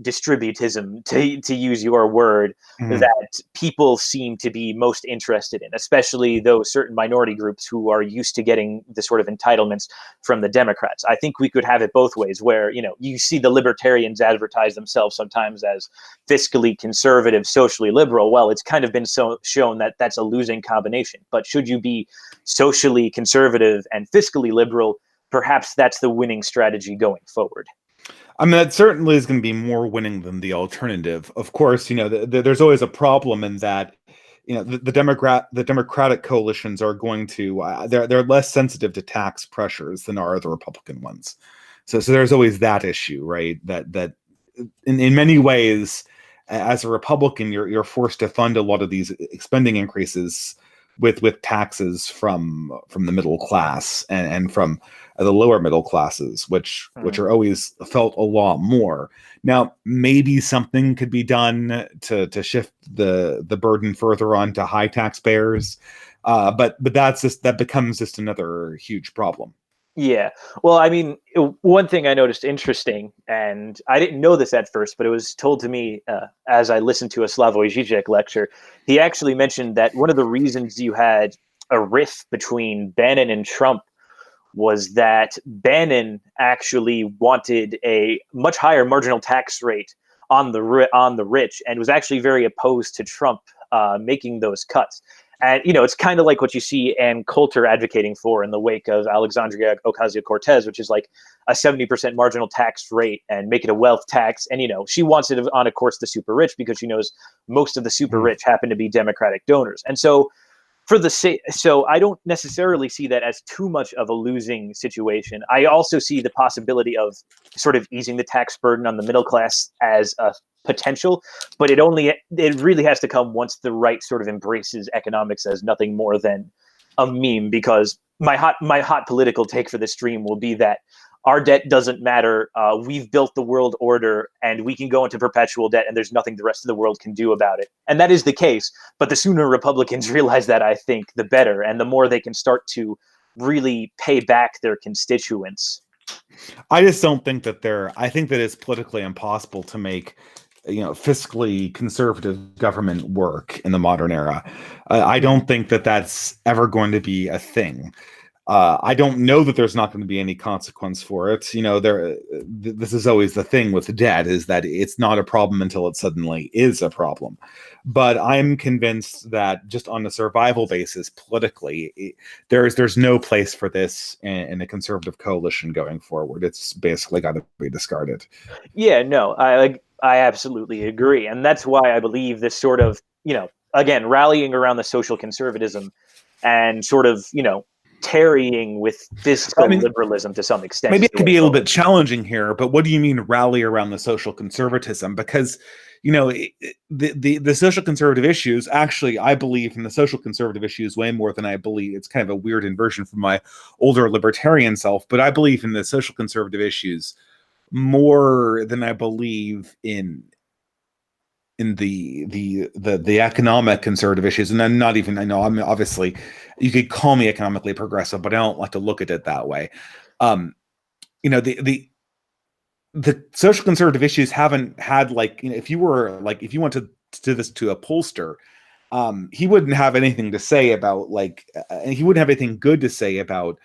distributism, to use your word, that people seem to be most interested in, especially those certain minority groups who are used to getting the sort of entitlements from the Democrats. I think we could have it both ways, where, you see the libertarians advertise themselves sometimes as fiscally conservative, socially liberal. Well, it's kind of been shown that that's a losing combination. But should you be socially conservative and fiscally liberal, perhaps that's the winning strategy going forward. I mean, that certainly is going to be more winning than the alternative. Of course, there's always a problem in that, the Democratic coalitions are going to they're less sensitive to tax pressures than are the Republican ones. So there's always that issue, right? That in many ways, as a Republican, you're forced to fund a lot of these spending increases with taxes from the middle class and from the lower middle classes, which are always felt a lot more. Now, maybe something could be done to shift the burden further on to high taxpayers, but that becomes just another huge problem. Yeah. Well, I mean, one thing I noticed interesting, and I didn't know this at first, but it was told to me as I listened to a Slavoj Žižek lecture. He actually mentioned that one of the reasons you had a rift between Bannon and Trump was that Bannon actually wanted a much higher marginal tax rate on the rich, and was actually very opposed to Trump making those cuts. And, it's kind of like what you see Ann Coulter advocating for in the wake of Alexandria Ocasio-Cortez, which is like a 70% marginal tax rate and make it a wealth tax. And, she wants it on, of course, the super rich, because she knows most of the super rich happen to be Democratic donors. And so so I don't necessarily see that as too much of a losing situation. I also see the possibility of sort of easing the tax burden on the middle class as a potential, but it really has to come once the right sort of embraces economics as nothing more than a meme. Because my hot political take for this stream will be that our debt doesn't matter. We've built the world order, and we can go into perpetual debt, and there's nothing the rest of the world can do about it. And that is the case. But the sooner Republicans realize that, I think, the better, and the more they can start to really pay back their constituents. I just don't think that I think that it's politically impossible to make fiscally conservative government work in the modern era. I don't think that that's ever going to be a thing. I don't know that there's not going to be any consequence for it. This is always the thing with debt, is that it's not a problem until it suddenly is a problem. But I'm convinced that just on a survival basis, politically, there's no place for this in a conservative coalition going forward. It's basically got to be discarded. Yeah, no, I absolutely agree. And that's why I believe this sort of, again, rallying around the social conservatism and sort of, tarrying with fiscal liberalism to some extent. Maybe it could be a little bit challenging here, but what do you mean rally around the social conservatism? Because, the social conservative issues, actually, I believe in the social conservative issues way more than I believe. It's kind of a weird inversion from my older libertarian self, but I believe in the social conservative issues more than I believe in the economic conservative issues. And I'm not even, I know I'm obviously, you could call me economically progressive, but I don't like to look at it that way. The social conservative issues haven't had, like, if you went to do this to a pollster, he wouldn't have anything to say about, he wouldn't have anything good to say about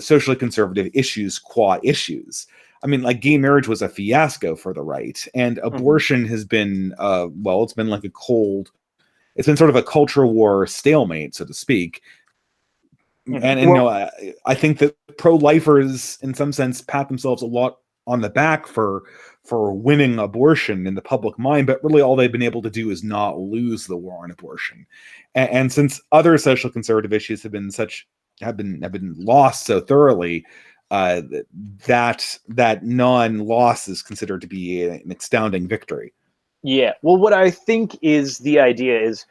socially conservative issues, qua issues. I mean, like, gay marriage was a fiasco for the right, and abortion has been, it's been like it's been sort of a culture war stalemate, so to speak. I think that pro-lifers, in some sense, pat themselves a lot on the back for winning abortion in the public mind, but really all they've been able to do is not lose the war on abortion. And since other social conservative issues have been lost so thoroughly, that non-loss is considered to be an astounding victory. Yeah. Well, what I think is the idea is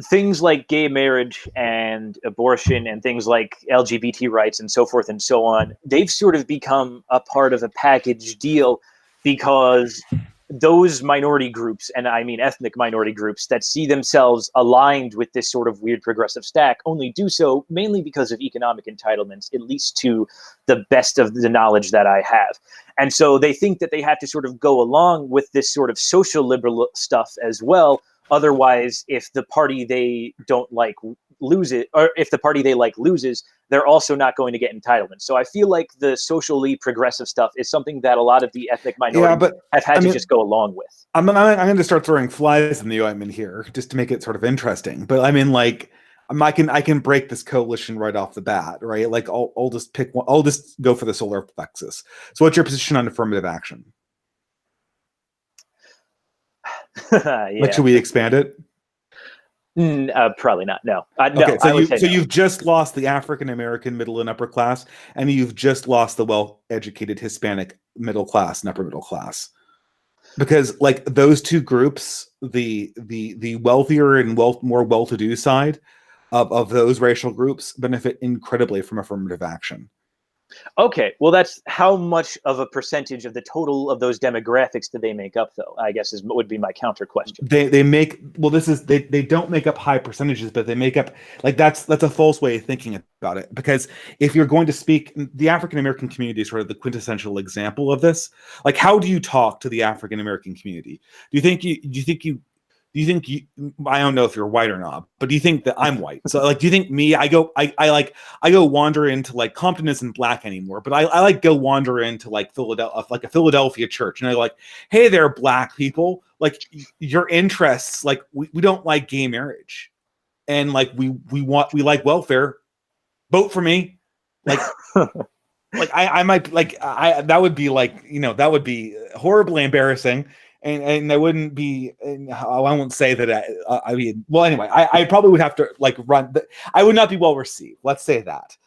things like gay marriage and abortion and things like LGBT rights and so forth and so on, they've sort of become a part of a package deal, because those minority groups, and I mean ethnic minority groups, that see themselves aligned with this sort of weird progressive stack only do so mainly because of economic entitlements, at least to the best of the knowledge that I have. And so they think that they have to sort of go along with this sort of social liberal stuff as well. Otherwise, if the party they don't like loses, or if the party they like loses, they're also not going to get entitlements. So I feel like the socially progressive stuff is something that a lot of the ethnic minorities have had to just go along with. I'm going to start throwing flies in the ointment here just to make it sort of interesting. But I mean, like, I can break this coalition right off the bat, right? Like, I'll just pick one. I'll just go for the solar plexus. So, what's your position on affirmative action? Yeah. Like, should we expand it? Probably not. No. Okay, so you've just lost the African American middle and upper class, and you've just lost the well-educated Hispanic middle class and upper middle class, because like those two groups, the wealthier and more well-to-do side of those racial groups benefit incredibly from affirmative action. Okay, well, that's how much of a percentage of the total of those demographics do they make up, though? I guess would be my counter question. They make, well, this is they don't make up high percentages, but they make up, like, that's a false way of thinking about it, because if you're going to speak, the African American community is sort of the quintessential example of this. Like, how do you talk to the African American community? Do you think I don't know if you're white or not, but do you think that I'm white? So like, do you think me, I go wander into, like, Compton isn't black anymore, but I like go wander into like Philadelphia, like a Philadelphia church, and I like, hey there, black people, like, your interests, like, we don't like gay marriage, and like we like welfare, vote for me. Like, like I might, like, that would be like, that would be horribly embarrassing. And I wouldn't be, I won't say that. I mean, well, anyway, I probably would have to, like, run. I would not be well received. Let's say that.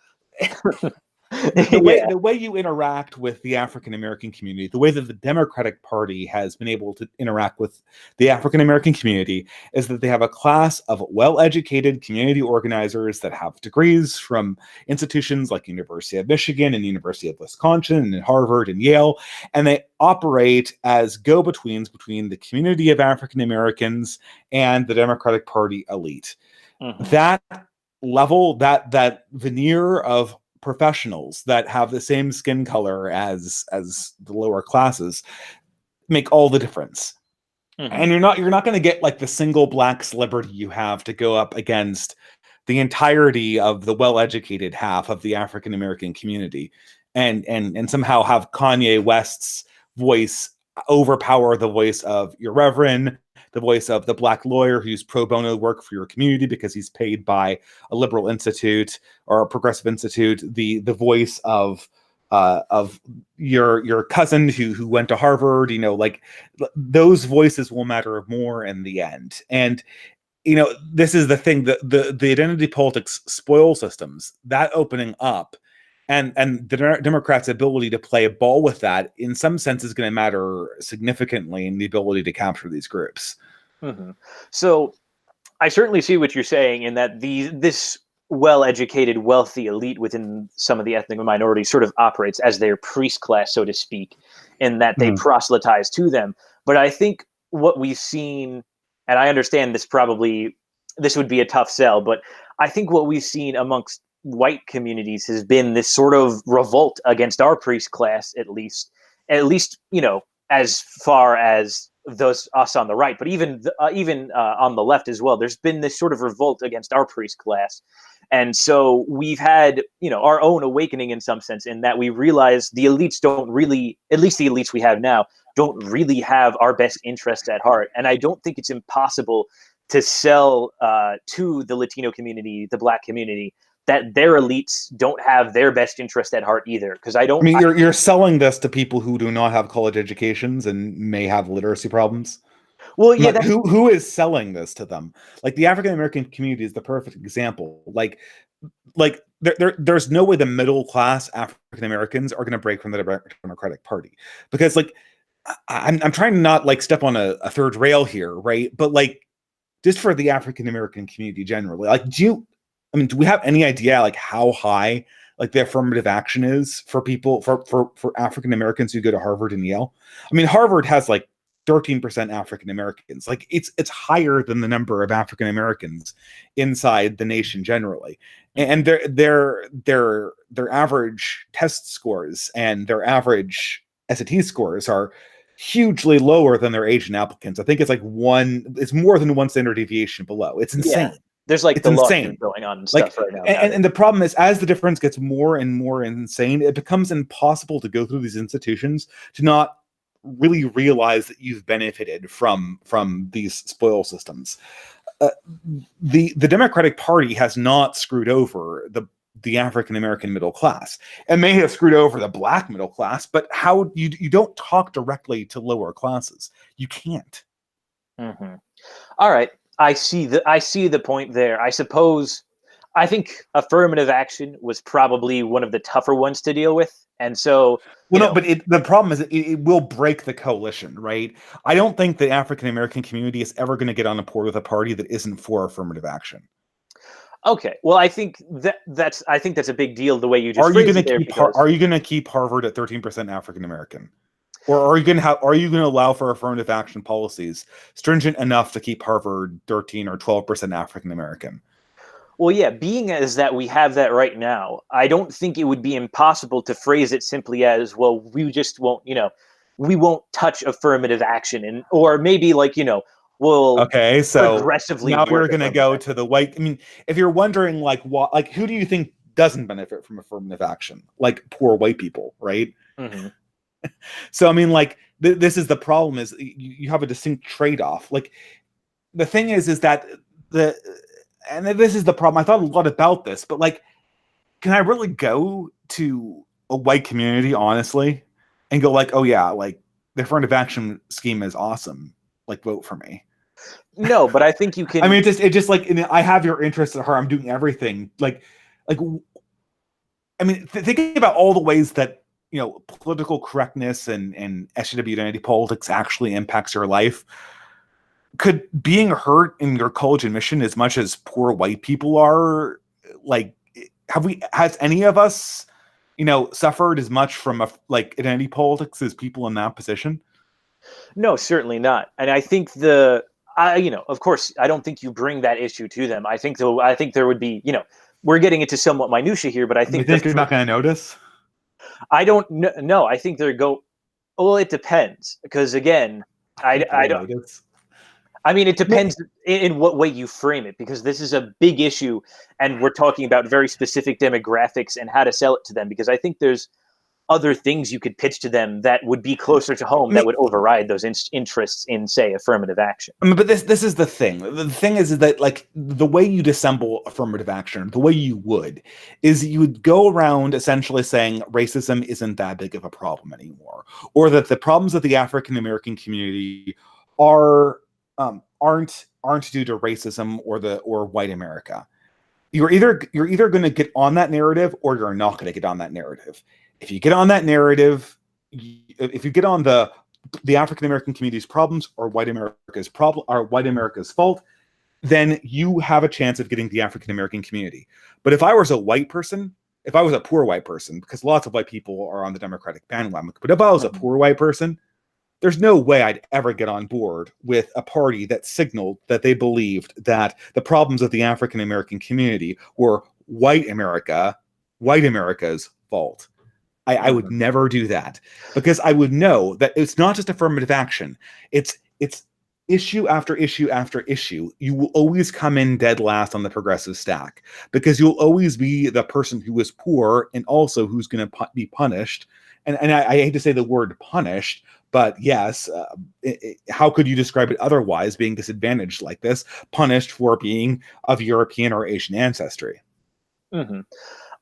The way you interact with the African American community, the way that the Democratic Party has been able to interact with the African American community, is that they have a class of well-educated community organizers that have degrees from institutions like University of Michigan and University of Wisconsin and Harvard and Yale, and they operate as go-betweens between the community of African Americans and the Democratic Party elite. Mm-hmm. That level, that veneer of professionals that have the same skin color as the lower classes make all the difference. Mm-hmm. And you're not going to get, like, the single black celebrity you have to go up against the entirety of the well-educated half of the African American community, and somehow have Kanye West's voice overpower the voice of your reverend, the voice of the black lawyer who's pro bono work for your community because he's paid by a liberal institute or a progressive institute, the voice of your cousin who went to Harvard, like, those voices will matter more in the end. And this is the thing, that the identity politics spoil systems, that opening up, and the Democrats' ability to play a ball with that, in some sense, is going to matter significantly in the ability to capture these groups. Mm-hmm. So I certainly see what you're saying, in that this well-educated, wealthy elite within some of the ethnic minorities sort of operates as their priest class, so to speak, in that they proselytize to them. But I think what we've seen, and I understand this would be a tough sell, but I think what we've seen amongst white communities has been this sort of revolt against our priest class, at least, as far as us on the right, but even on the left as well. There's been this sort of revolt against our priest class. And so we've had, our own awakening in some sense, in that we realize the elites don't really, at least the elites we have now, don't really have our best interests at heart. And I don't think it's impossible to sell to the Latino community, the Black community, that their elites don't have their best interest at heart either. Because you're selling this to people who do not have college educations and may have literacy problems. Well, yeah. Who is selling this to them? Like, the African American community is the perfect example. Like there's no way the middle class African Americans are going to break from the Democratic Party, because, like, I'm trying to not, like, step on a third rail here, right? But, like, just for the African American community generally, like, do we have any idea, like, how high, like, the affirmative action is for people, for African Americans who go to Harvard and Yale? I mean, Harvard has, like, 13% African Americans. Like it's higher than the number of African Americans inside the nation generally. And their average test scores and their average SAT scores are hugely lower than their Asian applicants. I think it's more than one standard deviation below. It's insane. Yeah. There's like It's the insane. lawsuit going on and stuff right now. And the problem is, as the difference gets more and more insane, it becomes impossible to go through these institutions to not really realize that you've benefited from these spoil systems. The Democratic Party has not screwed over the African American middle class. It may have screwed over the Black middle class, but how you don't talk directly to lower classes. You can't. Mm-hmm. All right. I see the point there. I think affirmative action was probably one of the tougher ones to deal with. And so, but the problem is it will break the coalition, right? I don't think the African American community is ever going to get on board with a party that isn't for affirmative action. Okay, well, I think that's a big deal. The way you just are you going to keep Harvard at 13% African American, or are you going to allow for affirmative action policies stringent enough to keep Harvard 13 or 12% African American? Well, yeah, being as that we have that right now, I don't think it would be impossible to phrase it simply as, well, we just won't, we won't touch affirmative action, or maybe we'll okay, so progressively. Now we're going to go to the white. I mean, if you're wondering, who do you think doesn't benefit from affirmative action? Like poor white people, right? Mm-hmm. So I mean, this is the problem: is you have a distinct trade-off. Like the thing is that and this is the problem. I thought a lot about this, but can I really go to a white community honestly and go oh yeah, the affirmative action scheme is awesome. Vote for me. No, but I think you can. I mean, I have your interest at heart. I'm doing everything. I mean, thinking about all the ways that political correctness and SJW identity politics actually impacts your life. Could being hurt in your college admission as much as poor white people are, has any of us, suffered as much from identity politics as people in that position? No, certainly not. And I think of course, I don't think you bring that issue to them. I think there would be, we're getting into somewhat minutia here, but I think you're not going to notice. I don't know. I think well, it depends, because again, I don't. Notice. I mean, it depends in what way you frame it, because this is a big issue, and we're talking about very specific demographics and how to sell it to them. Because I think there's other things you could pitch to them that would be closer to home, that would override those interests in, say, affirmative action. I mean, but this is the thing. The thing is that the way you'd assemble affirmative action, the way you would go around essentially saying racism isn't that big of a problem anymore, or that the problems of the African American community aren't due to racism or white America. You're either going to get on that narrative, or you're not going to get on that narrative. If you get on that narrative, if you get on the African American community's problems or white America's fault, then you have a chance of getting the African American community. But if I was a poor white person, because lots of white people are on the Democratic bandwagon, but if I was a poor white person, there's no way I'd ever get on board with a party that signaled that they believed that the problems of the African American community were white America's fault. I would never do that, because I would know that it's not just affirmative action. It's issue after issue after issue. You will always come in dead last on the progressive stack, because you'll always be the person who is poor and also who's going to be punished. And I hate to say the word punished, but yes, how could you describe it otherwise, being disadvantaged like this, punished for being of European or Asian ancestry? Mm-hmm.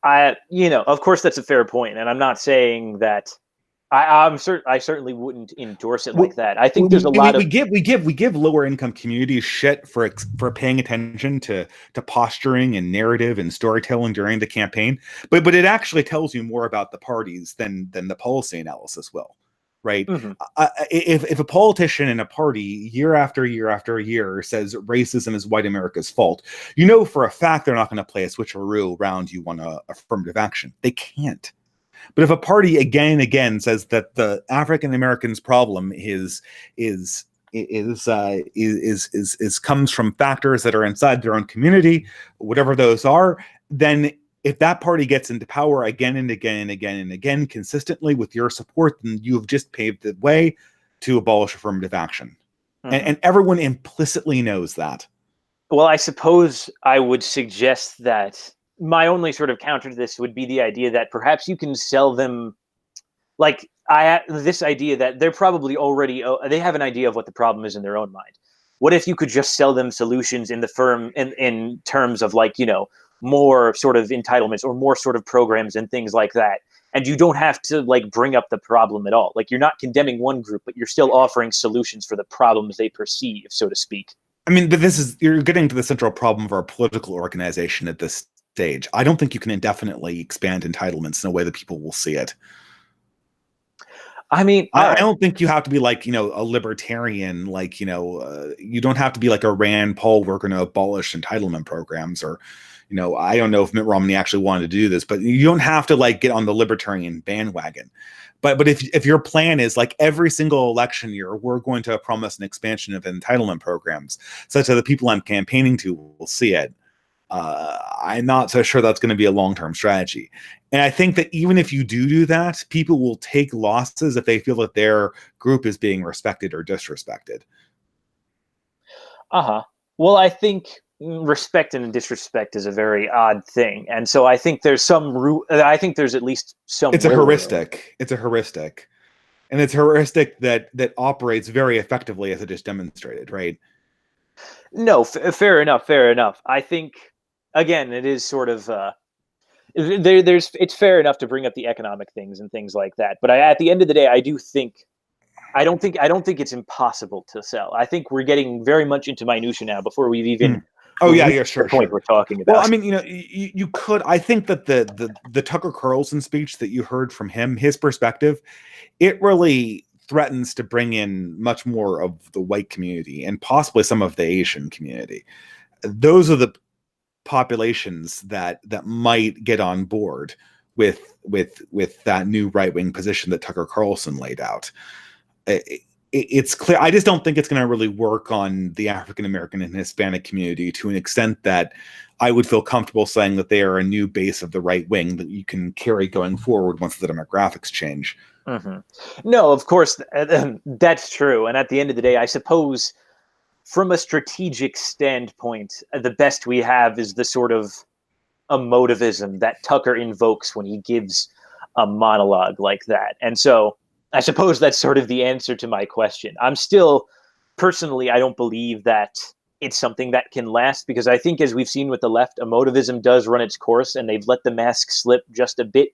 Of course, that's a fair point, and I'm not saying that. I certainly wouldn't endorse it like that. I think there's a lot of we give lower income communities shit for paying attention to posturing and narrative and storytelling during the campaign, but it actually tells you more about the parties than the policy analysis will. Right? Mm-hmm. If a politician in a party year after year after year says racism is white America's fault, for a fact they're not going to play a switcheroo around you on affirmative action. They can't. But if a party again and again says that the African Americans' problem is comes from factors that are inside their own community, whatever those are, then if that party gets into power again and again and again and again consistently with your support, then you have just paved the way to abolish affirmative action. And everyone implicitly knows that. Well, I suppose I would suggest that my only sort of counter to this would be the idea that perhaps you can sell them, like this idea that they're probably already they have an idea of what the problem is in their own mind. What if you could just sell them solutions in the firm in terms of, like, more sort of entitlements or more sort of programs and things like that, and you don't have to, like, bring up the problem at all. Like, you're not condemning one group, but you're still offering solutions for the problems they perceive, so to speak. I mean, but you're getting to the central problem of our political organization at this stage. I don't think you can indefinitely expand entitlements in a way that people will see it. I mean, I don't think you have to be like, a libertarian, like, you don't have to be like a Rand Paul, we're going to abolish entitlement programs, or, I don't know if Mitt Romney actually wanted to do this, but you don't have to, like, get on the libertarian bandwagon. But if your plan is, like, every single election year, we're going to promise an expansion of entitlement programs such that the people I'm campaigning to will see it, I'm not so sure that's going to be a long-term strategy. And I think that even if you do that, people will take losses if they feel that their group is being respected or disrespected. Well, I think respect and disrespect is a very odd thing, and so I think there's some root. I think there's at least some. It's a heuristic. It's a heuristic, and it's a heuristic that operates very effectively, as it is demonstrated, right? No, fair enough. Fair enough. I think, again, it is sort of it's fair enough to bring up the economic things and things like that. But at the end of the day, I don't think it's impossible to sell. I think we're getting very much into minutia now before we've even. Oh yeah, sure. The point we're talking about. Well, I mean, you could. I think that the Tucker Carlson speech that you heard from him, his perspective, it really threatens to bring in much more of the white community and possibly some of the Asian community. Those are the populations that might get on board with that new right-wing position that Tucker Carlson laid out. It's clear. I just don't think it's going to really work on the African American and Hispanic community to an extent that I would feel comfortable saying that they are a new base of the right wing that you can carry going forward once the demographics change. No, of course, that's true. And at the end of the day, I suppose from a strategic standpoint, the best we have is the sort of emotivism that Tucker invokes when he gives a monologue like that. And so I suppose that's sort of the answer to my question. I'm still, personally, I don't believe that it's something that can last, because I think, as we've seen with the left, emotivism does run its course, and they've let the mask slip just a bit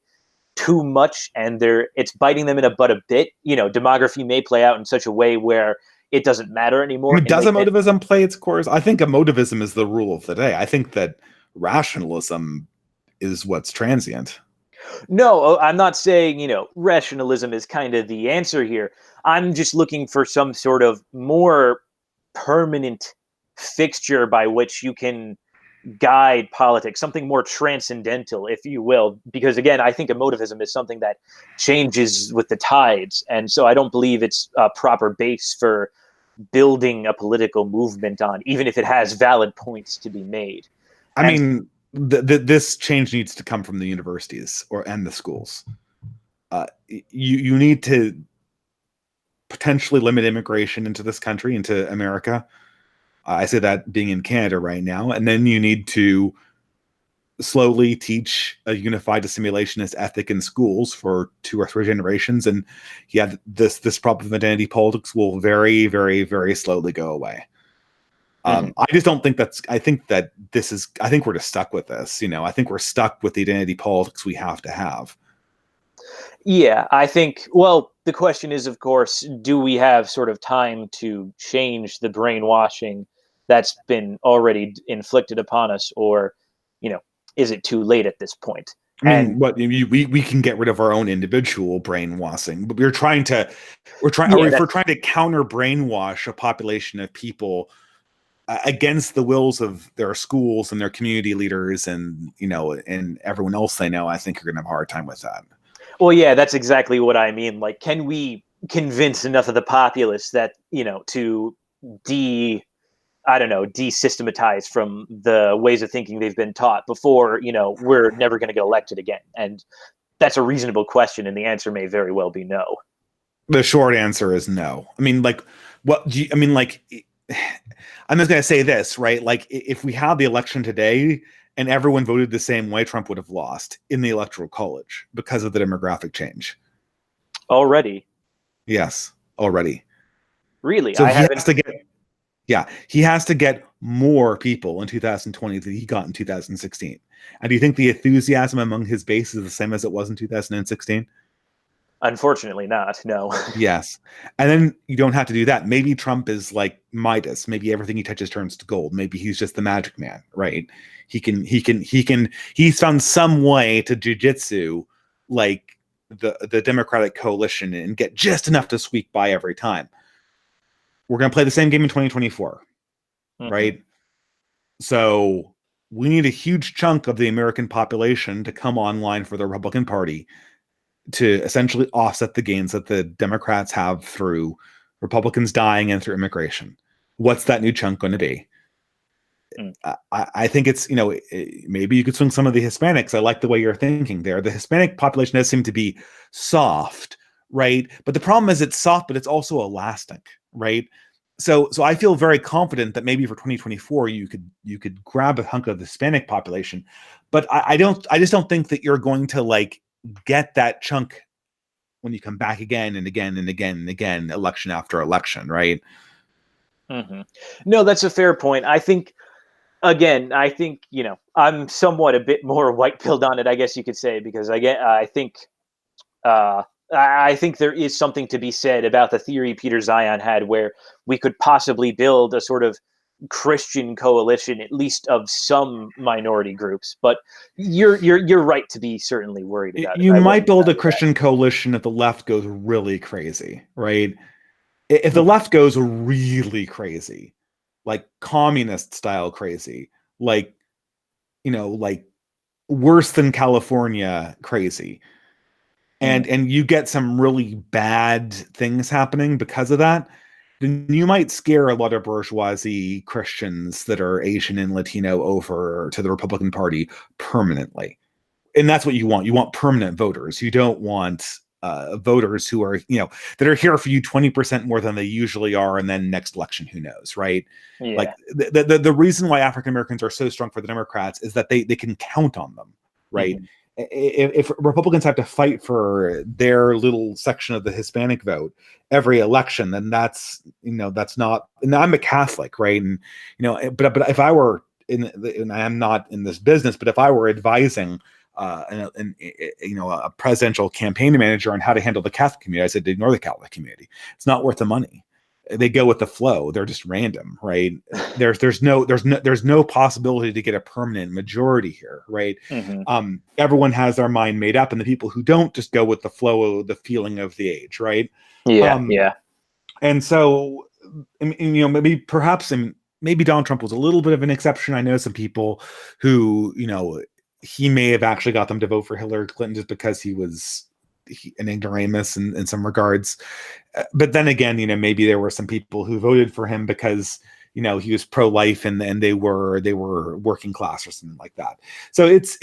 too much, and it's biting them in the butt a bit. Demography may play out in such a way where it doesn't matter anymore. Does emotivism play its course? I think emotivism is the rule of the day. I think that rationalism is what's transient. No, I'm not saying, rationalism is kind of the answer here. I'm just looking for some sort of more permanent fixture by which you can guide politics, something more transcendental, if you will. Because, again, I think emotivism is something that changes with the tides. And so I don't believe it's a proper base for building a political movement on, even if it has valid points to be made. I mean, this change needs to come from the universities and the schools. You need to potentially limit immigration into this country, into America. I say that being in Canada right now. And then you need to slowly teach a unified assimilationist ethic in schools for 2 or 3 generations. And yeah, this problem of identity politics will very, very, very slowly go away. I just don't think I think we're just stuck with this. I think we're stuck with the identity politics we have to have. Yeah, I think, well, the question is, of course, do we have sort of time to change the brainwashing that's been already inflicted upon us, or, is it too late at this point? We can get rid of our own individual brainwashing, but if we're trying to counter brainwash a population of people against the wills of their schools and their community leaders and and everyone else they know, I think you're going to have a hard time with that. Well, yeah, that's exactly what I mean. Like, can we convince enough of the populace that, to de I don't know, desystematize from the ways of thinking they've been taught before, we're never going to get elected again? And that's a reasonable question, and the answer may very well be no. The short answer is no. I mean, like, what do you, I mean, like, I'm just going to say this, right? Like, if we had the election today and everyone voted the same way, Trump would have lost in the Electoral College because of the demographic change. Already? Yes, already. Really? So I he haven't. has to get, yeah, he has to get more people in 2020 than he got in 2016. And do you think the enthusiasm among his base is the same as it was in 2016? Unfortunately not, no. Yes. And then you don't have to do that. Maybe Trump is like Midas. Maybe everything he touches turns to gold. Maybe he's just the magic man, right? He's found some way to jujitsu like the Democratic coalition and get just enough to squeak by every time. We're going to play the same game in 2024, right? So we need a huge chunk of the American population to come online for the Republican Party to essentially offset the gains that the Democrats have through Republicans dying and through immigration. What's that new chunk going to be? I think it's, maybe you could swing some of the Hispanics. I like the way you're thinking there. The Hispanic population does seem to be soft, right? But the problem is it's soft, but it's also elastic, right? So I feel very confident that maybe for 2024 you could grab a hunk of the Hispanic population, but I just don't think that you're going to like get that chunk when you come back again and again and again and again, election after election, right? No, that's a fair point. I think, again, I'm somewhat a bit more white-pilled on it, I guess you could say, because I think there is something to be said about the theory Peter Zion had, where we could possibly build a sort of Christian coalition, at least of some minority groups. But you're right to be certainly worried about it. You might build a Christian coalition if the left goes really crazy, right? If the left goes really crazy, like communist style crazy, like, like worse than California crazy, and you get some really bad things happening because of that, then you might scare a lot of bourgeoisie Christians that are Asian and Latino over to the Republican Party permanently. And that's what you want. You want permanent voters. You don't want voters who are, that are here for you 20% more than they usually are, and then next election, who knows, right? Yeah. Like the reason why African Americans are so strong for the Democrats is that they can count on them, right? If Republicans have to fight for their little section of the Hispanic vote every election, then that's not. And I'm a Catholic, right? And but if I were and I am not in this business, but if I were advising a presidential campaign manager on how to handle the Catholic community, I said ignore the Catholic community. It's not worth the money. They go with the flow. They're just random, right? There's no possibility to get a permanent majority here, right? Everyone has their mind made up, and the people who don't just go with the flow of the feeling of the age, right? Yeah. And so, maybe Donald Trump was a little bit of an exception. I know some people who, he may have actually got them to vote for Hillary Clinton just because he was an ignoramus in some regards. But then again, maybe there were some people who voted for him because, he was pro-life and they were working class or something like that. So it's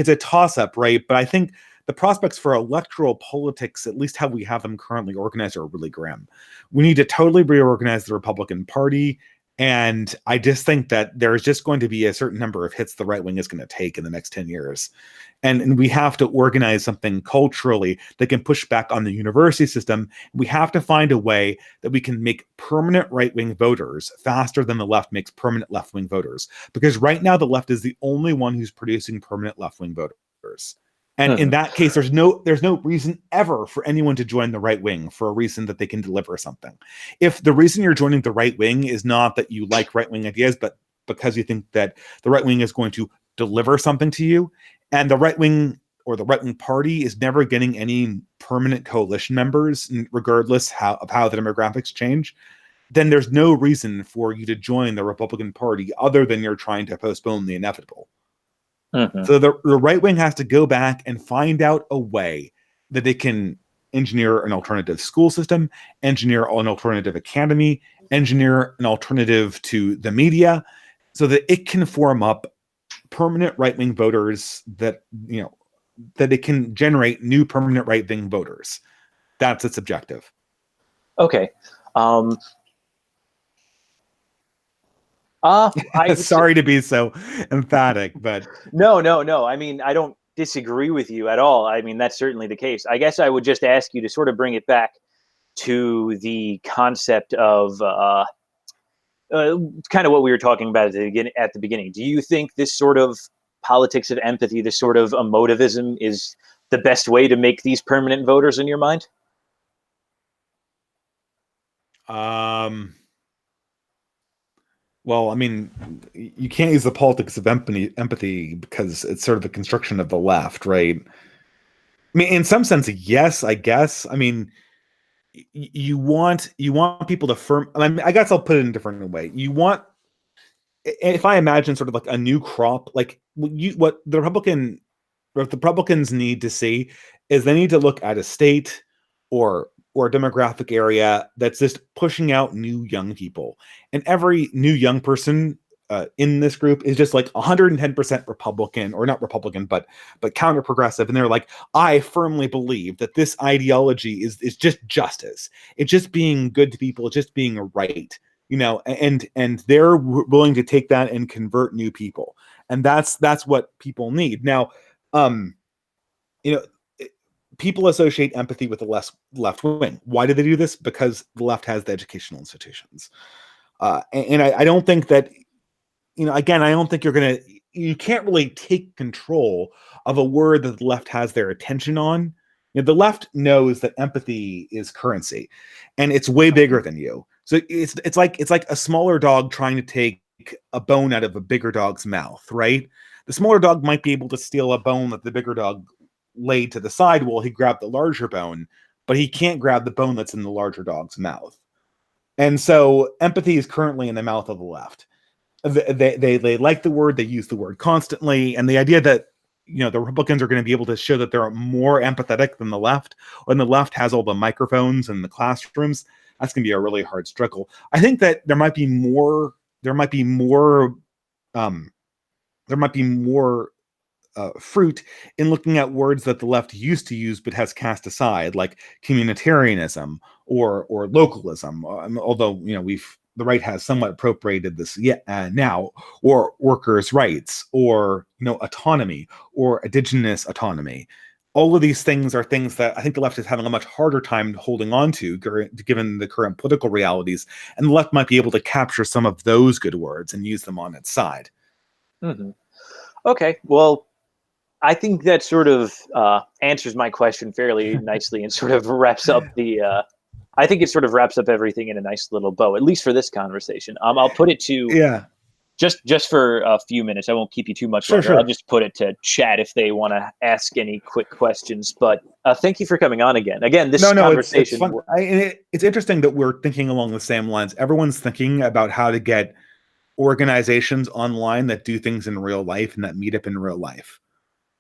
a toss-up, right? But I think the prospects for electoral politics, at least how we have them currently organized, are really grim. We need to totally reorganize the Republican Party. And I just think that there's just going to be a certain number of hits the right wing is going to take in the next 10 years. And we have to organize something culturally that can push back on the university system. We have to find a way that we can make permanent right-wing voters faster than the left makes permanent left-wing voters. Because right now, the left is the only one who's producing permanent left-wing voters. And in that case, there's no reason ever for anyone to join the right wing for a reason that they can deliver something. If the reason you're joining the right wing is not that you like right wing ideas, but because you think that the right wing is going to deliver something to you, and the right wing or the right wing party is never getting any permanent coalition members, regardless of how the demographics change, then there's no reason for you to join the Republican Party other than you're trying to postpone the inevitable. Mhm. So the right wing has to go back and find out a way that they can engineer an alternative school system, engineer an alternative academy, engineer an alternative to the media, so that it can form up permanent right-wing voters that, that it can generate new permanent right-wing voters. That's its objective. Okay. Um, I would say, Sorry to be so emphatic, but no. I mean, I don't disagree with you at all. I mean, that's certainly the case. I guess I would just ask you to sort of bring it back to the concept of kind of what we were talking about at the beginning. Do you think this sort of politics of empathy, this sort of emotivism, is the best way to make these permanent voters in your mind? Well, I mean, you can't use the politics of empathy because it's sort of the construction of the left, right? I mean, in some sense, yes, I guess. I mean, you want people to firm. I mean, I guess I'll put it in a different way. You want, if I imagine sort of like a new crop, like what the Republicans need to see is they need to look at a state or a demographic area that's just pushing out new young people, and every new young person in this group is just like 110% Republican, or not Republican, but counter progressive, and they're like, I firmly believe that this ideology is just justice. It's just being good to people. It's just being right. And they're willing to take that and convert new people, and that's what people need now. um you know People associate empathy with the left wing. Why do they do this? Because the left has the educational institutions, and I don't think that, again, I don't think you can't really take control of a word that the left has their attention on. The left knows that empathy is currency, and it's way bigger than you. So it's like a smaller dog trying to take a bone out of a bigger dog's mouth, right? The smaller dog might be able to steal a bone that the bigger dog laid to the side while he grabbed the larger bone, but he can't grab the bone that's in the larger dog's mouth. And so empathy is currently in the mouth of the left. They like the word, they use the word constantly, and the idea that the Republicans are going to be able to show that they're more empathetic than the left, when the left has all the microphones and the classrooms, that's going to be a really hard struggle. I think that there might be more um there might be more fruit in looking at words that the left used to use but has cast aside, like communitarianism or localism. Although the right has somewhat appropriated this yet now, or workers' rights, or autonomy, or indigenous autonomy. All of these things are things that I think the left is having a much harder time holding on to, given the current political realities, and the left might be able to capture some of those good words and use them on its side. Hmm. Okay, well, I think that sort of answers my question fairly nicely and sort of wraps up the. I think it sort of wraps up everything in a nice little bow, at least for this conversation. I'll put it to Yeah, just for a few minutes. I won't keep you too much sure, longer. I'll sure. just put it to chat if they want to ask any quick questions. But thank you for coming on again. Again, this No, it's conversation. fun. It's interesting that we're thinking along the same lines. Everyone's thinking about how to get organizations online that do things in real life and that meet up in real life.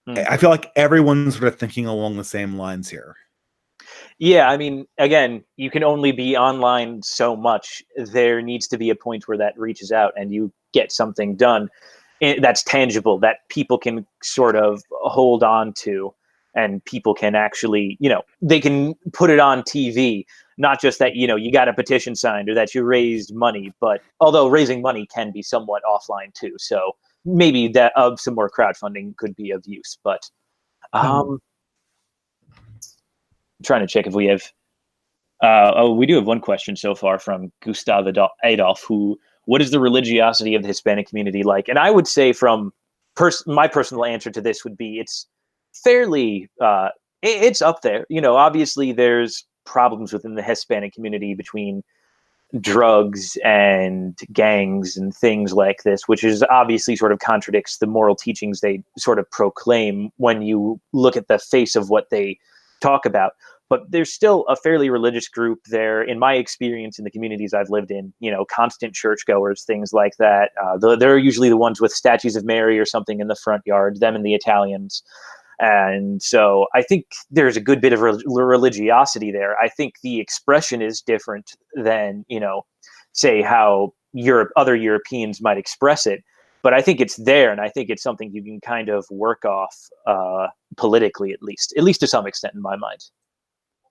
I Mhm. feel like everyone's sort of thinking along the same lines here. Yeah, I mean, again, you can only be online so much. There needs to be a point where that reaches out and you get something done that's tangible, that people can sort of hold on to, and people can actually, they can put it on TV. Not just that, you got a petition signed or that you raised money, but although raising money can be somewhat offline too. So maybe that some more crowdfunding could be of use. But Mhm. I'm trying to check if we have we do have one question so far from Gustav Adolf, who, what is the religiosity of the Hispanic community like? And I would say from my personal answer to this would be it's fairly, it's up there. Obviously there's problems within the Hispanic community between drugs and gangs and things like this, which is obviously sort of contradicts the moral teachings they sort of proclaim when you look at the face of what they talk about. but there's still a fairly religious group there. In my experience in the communities I've lived in, constant churchgoers, things like that. They're usually the ones with statues of Mary or something in the front yard, them and the Italians. And so I think there's a good bit of religiosity there. I think the expression is different than, say how other Europeans might express it. But I think it's there, and I think it's something you can kind of work off politically, at least to some extent, in my mind.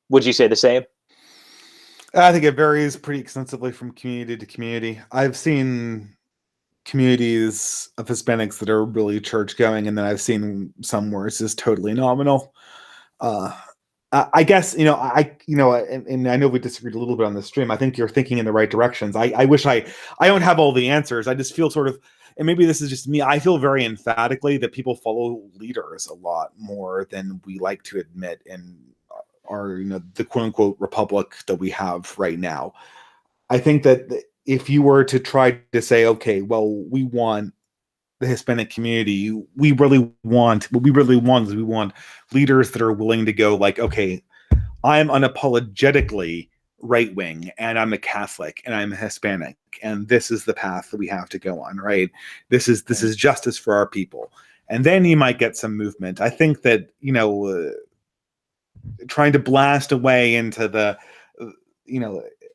Would you say the same? I think it varies pretty extensively from community to community. I've seen communities of Hispanics that are really church going, and then I've seen some where it's just totally nominal. I guess, and I know we disagreed a little bit on the stream. I think you're thinking in the right directions. I wish I don't have all the answers. I just feel sort of, and maybe this is just me, I feel very emphatically that people follow leaders a lot more than we like to admit in our, the quote unquote republic that we have right now. I think that if you were to try to say, okay, well, we want the Hispanic community, what we really want is we want leaders that are willing to go like, okay, I'm unapologetically right wing, and I'm a Catholic, and I'm a Hispanic, and this is the path that we have to go on, right? This is justice for our people, and then you might get some movement. I think that trying to blast away into the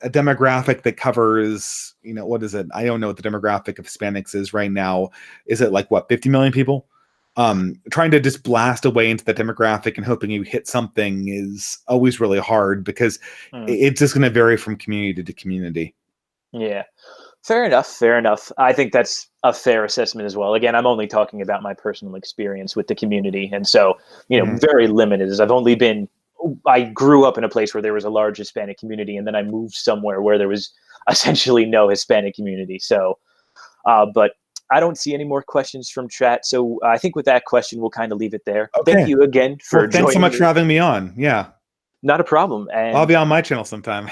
a demographic that covers, what is it? I don't know what the demographic of Hispanics is right now. Is it like 50 million people? Trying to just blast away into the demographic and hoping you hit something is always really hard because it's just going to vary from community to community. Yeah, fair enough. I think that's a fair assessment as well. Again, I'm only talking about my personal experience with the community. And so, very limited, as I grew up in a place where there was a large Hispanic community, and then I moved somewhere where there was essentially no Hispanic community. So, but I don't see any more questions from chat. So I think with that question, we'll kind of leave it there. Okay. Thank you again for joining. Thanks so much for having me on. Yeah. Not a problem. And I'll be on my channel sometime.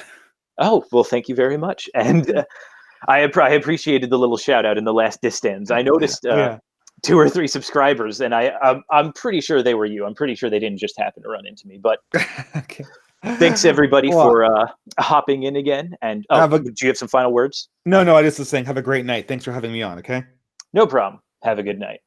Oh, well, thank you very much. And I appreciated the little shout out in the last distance. I noticed 2 or 3 subscribers, and I'm pretty sure they were you. I'm pretty sure they didn't just happen to run into me. But okay. Thanks everybody for hopping in again. And do you have some final words? No, I just was saying have a great night. Thanks for having me on. Okay. No problem. Have a good night.